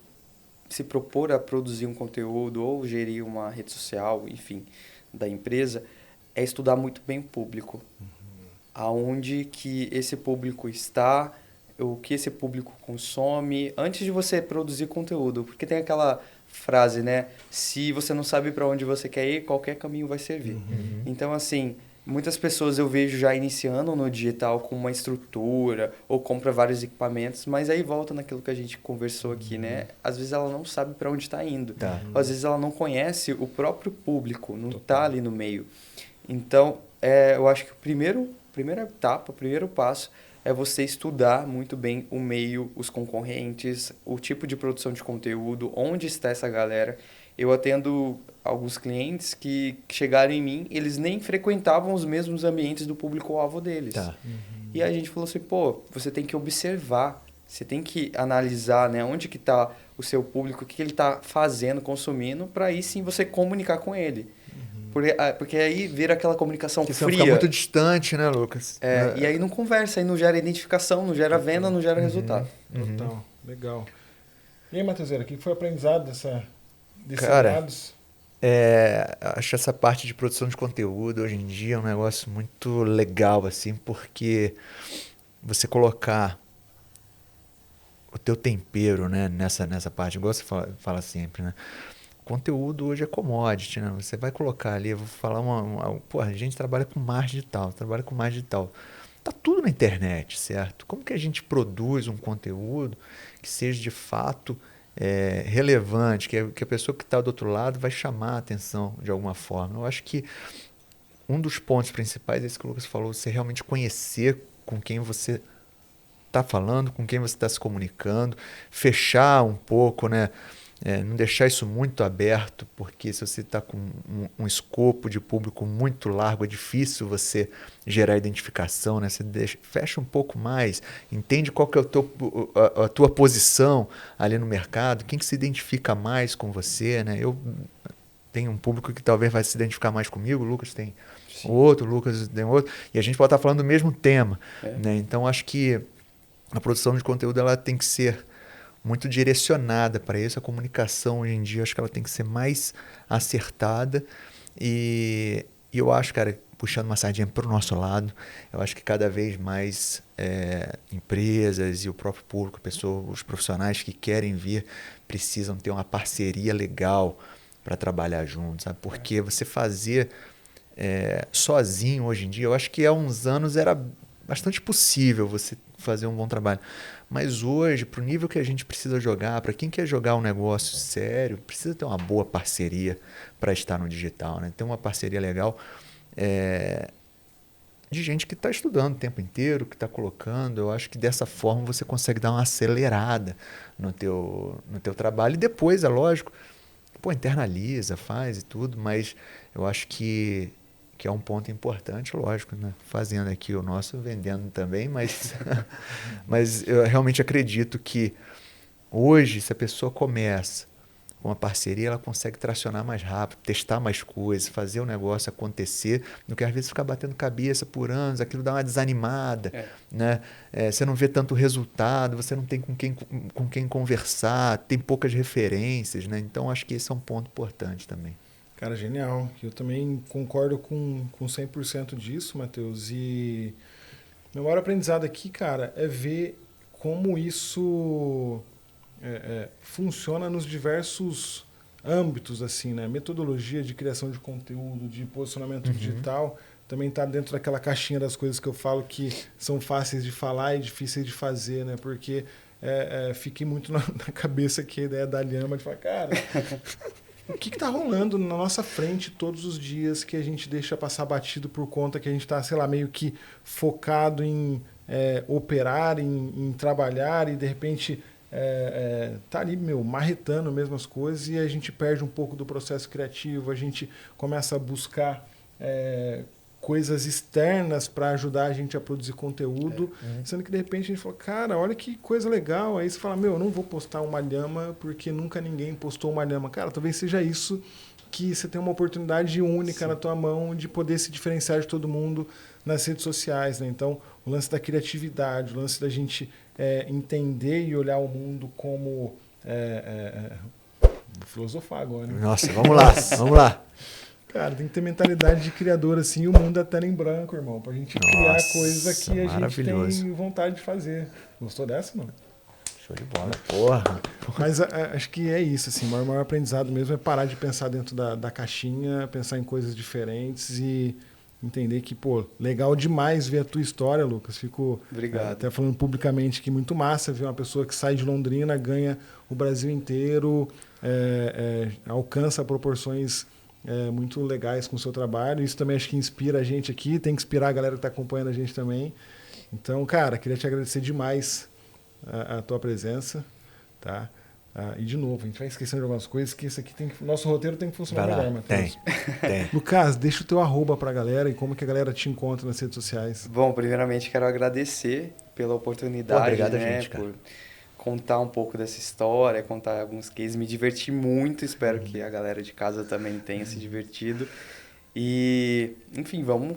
se propor a produzir um conteúdo ou gerir uma rede social, enfim, da empresa, é estudar muito bem o público. Aonde que esse público está, o que esse público consome, antes de você produzir conteúdo. Porque tem aquela frase, né? Se você não sabe para onde você quer ir, qualquer caminho vai servir. Então, assim, muitas pessoas eu vejo já iniciando no digital com uma estrutura ou compra vários equipamentos, mas aí volta naquilo que a gente conversou aqui, né? Às vezes ela não sabe para onde está indo. Às vezes ela não conhece o próprio público, não está ali no meio. Então, eu acho que a primeira etapa, o primeiro passo é você estudar muito bem o meio, os concorrentes, o tipo de produção de conteúdo, onde está essa galera. Eu atendo alguns clientes que chegaram em mim, eles nem frequentavam os mesmos ambientes do público-alvo deles. E aí a gente falou assim, você tem que observar, você tem que analisar, né, onde que está o seu público, o que ele está fazendo, consumindo, para aí sim você comunicar com ele. Porque aí vira aquela comunicação fria. Fica muito distante, né, Lucas? E aí não conversa, aí não gera identificação, não gera venda, não gera resultado. Total, legal. E aí, Matheuseira, o que foi o aprendizado desses Cara, dados? acho essa parte de produção de conteúdo hoje em dia é um negócio muito legal, assim, porque você colocar o teu tempero, né, nessa parte, igual você fala sempre, né? Conteúdo hoje é commodity, né? Você vai colocar ali, eu vou falar pô, a gente trabalha com marketing digital, Tá tudo na internet, certo? Como que a gente produz um conteúdo que seja de fato relevante, que a pessoa que está do outro lado vai chamar a atenção de alguma forma? Eu acho que um dos pontos principais é isso que o Lucas falou, você realmente conhecer com quem você está falando, com quem você está se comunicando, fechar um pouco, né? Não deixar isso muito aberto, porque se você está com um escopo de público muito largo, é difícil você gerar identificação, né? Você fecha um pouco mais, entende qual que é a tua posição ali no mercado, quem que se identifica mais com você, né? Eu tenho um público que talvez vai se identificar mais comigo, o Lucas tem outro, o Lucas tem outro, e a gente pode estar falando do mesmo tema, né? Então, acho que a produção de conteúdo ela tem que ser muito direcionada para isso. A comunicação hoje em dia, acho que ela tem que ser mais acertada. E eu acho, cara, puxando uma sardinha para o nosso lado, eu acho que cada vez mais empresas e o próprio público, os profissionais que querem vir, precisam ter uma parceria legal para trabalhar juntos, sabe? Porque você fazer sozinho hoje em dia, eu acho que há uns anos era bastante possível você fazer um bom trabalho. Mas hoje, para o nível que a gente precisa jogar, para quem quer jogar um negócio sério, precisa ter uma boa parceria para estar no digital, né? Ter uma parceria legal de gente que está estudando o tempo inteiro, que está colocando. Eu acho que dessa forma você consegue dar uma acelerada no teu trabalho. E depois, é lógico, internaliza, faz e tudo, mas eu acho que é um ponto importante, lógico, né? Fazendo aqui o nosso, vendendo também, mas eu realmente acredito que hoje, se a pessoa começa com uma parceria, ela consegue tracionar mais rápido, testar mais coisas, fazer o negócio acontecer, do que às vezes ficar batendo cabeça por anos, aquilo dá uma desanimada, né? Você não vê tanto resultado, você não tem com quem conversar, tem poucas referências, né? Então, acho que esse é um ponto importante também. Cara, genial. Eu também concordo com 100% disso, Matheus. E meu maior aprendizado aqui, cara, é ver como isso funciona nos diversos âmbitos, assim, né? Metodologia de criação de conteúdo, de posicionamento digital, também está dentro daquela caixinha das coisas que eu falo que são fáceis de falar e difíceis de fazer, né? Porque fiquei muito na cabeça que a ideia da Lhama de falar, cara... O que está rolando na nossa frente todos os dias que a gente deixa passar batido por conta que a gente está, sei lá, meio que focado em operar, em trabalhar e de repente tá ali, marretando mesmo as coisas e a gente perde um pouco do processo criativo, a gente começa a buscar coisas externas para ajudar a gente a produzir conteúdo, sendo que de repente a gente fala, cara, olha que coisa legal. Aí você fala, eu não vou postar uma lhama porque nunca ninguém postou uma lhama. Cara, talvez seja isso que você tem uma oportunidade única na tua mão de poder se diferenciar de todo mundo nas redes sociais, né? Então, o lance da criatividade, o lance da gente entender e olhar o mundo como... Vou filosofar agora, né? Nossa, vamos lá. Cara, tem que ter mentalidade de criador, assim, o mundo é tela em branco, irmão, pra gente criar coisa que a gente tem vontade de fazer. Gostou dessa, não? Show de bola, porra. Mas acho que é isso, assim, o maior aprendizado mesmo é parar de pensar dentro da caixinha, pensar em coisas diferentes e entender que, legal demais ver a tua história, Lucas. Fico até falando publicamente que muito massa ver uma pessoa que sai de Londrina, ganha o Brasil inteiro, alcança proporções muito legais com o seu trabalho. Isso também acho que inspira a gente aqui, tem que inspirar a galera que está acompanhando a gente também. Então, cara, queria te agradecer demais a tua presença, tá? E de novo, a gente vai esquecendo de algumas coisas que isso aqui nosso roteiro tem que funcionar melhor, Matheus. Tem. Lucas, deixa o teu @ pra galera e como que a galera te encontra nas redes sociais. Bom, primeiramente quero agradecer pela oportunidade, obrigado, né, gente, cara. por contar um pouco dessa história, contar alguns cases, me diverti muito, espero que a galera de casa também tenha se divertido. E, enfim, vamos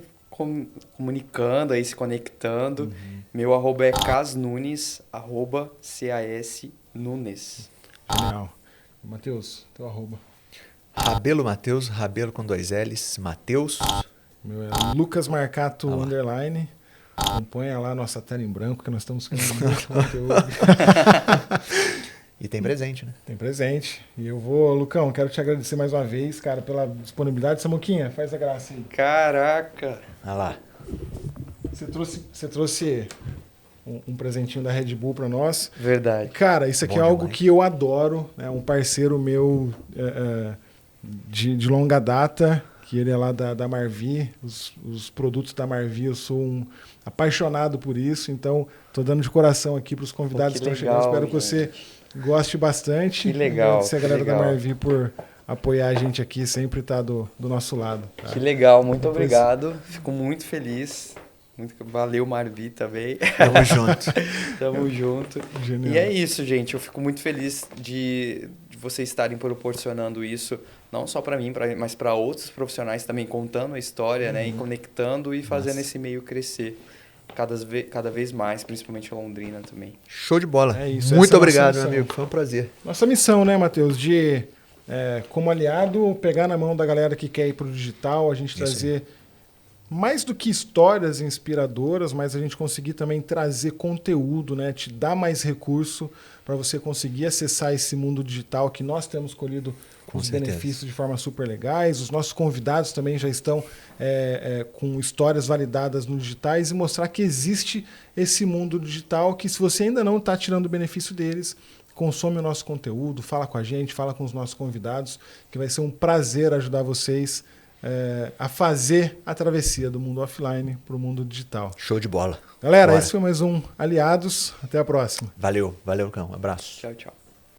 comunicando aí, se conectando. Meu @ é casnunes, @CASNunes. Genial. Matheus, teu arroba. Rabelo Matheus, Rabelo com 2 L's, Matheus. Meu é Lucas Marcato _ Acompanha lá a nossa tela em branco, que nós estamos criando muito conteúdo. E tem presente, né? Tem presente. E eu vou, Lucão, quero te agradecer mais uma vez, cara, pela disponibilidade. Samuquinha, faz a graça aí. Caraca! Olha lá. Você trouxe um presentinho da Red Bull para nós. Verdade. Cara, isso aqui é algo que eu adoro, né? Um parceiro meu de longa data, que ele é lá da Marvi, os produtos da Marvi, eu sou um apaixonado por isso, então estou dando de coração aqui para os convidados que estão chegando. Espero que você goste bastante. Que legal. Agradecer a galera da Marvi por apoiar a gente aqui, sempre tá do nosso lado. Tá? Que legal, muito obrigado. Fico muito feliz. Valeu, Marvi, também. Tamo junto. Tamo junto. Genial. E é isso, gente. Eu fico muito feliz de vocês estarem proporcionando isso, não só para mim, mas para outros profissionais também, contando a história, né? E conectando e fazendo esse meio crescer cada vez mais, principalmente a Londrina também. Show de bola. É isso. Muito obrigado, meu amigo. Foi um prazer. Nossa missão, né, Matheus? De, como aliado, pegar na mão da galera que quer ir pro digital, a gente trazer... Mais do que histórias inspiradoras, mas a gente conseguir também trazer conteúdo, né? Te dar mais recurso para você conseguir acessar esse mundo digital que nós temos colhido os benefícios de forma super legais. Os nossos convidados também já estão com histórias validadas no digitais e mostrar que existe esse mundo digital que, se você ainda não está tirando o benefício deles, consome o nosso conteúdo, fala com a gente, fala com os nossos convidados, que vai ser um prazer ajudar vocês a fazer a travessia do mundo offline para o mundo digital. Show de bola. Galera, esse foi mais um Aliados. Até a próxima. Valeu, Cão. Um abraço. Tchau, tchau.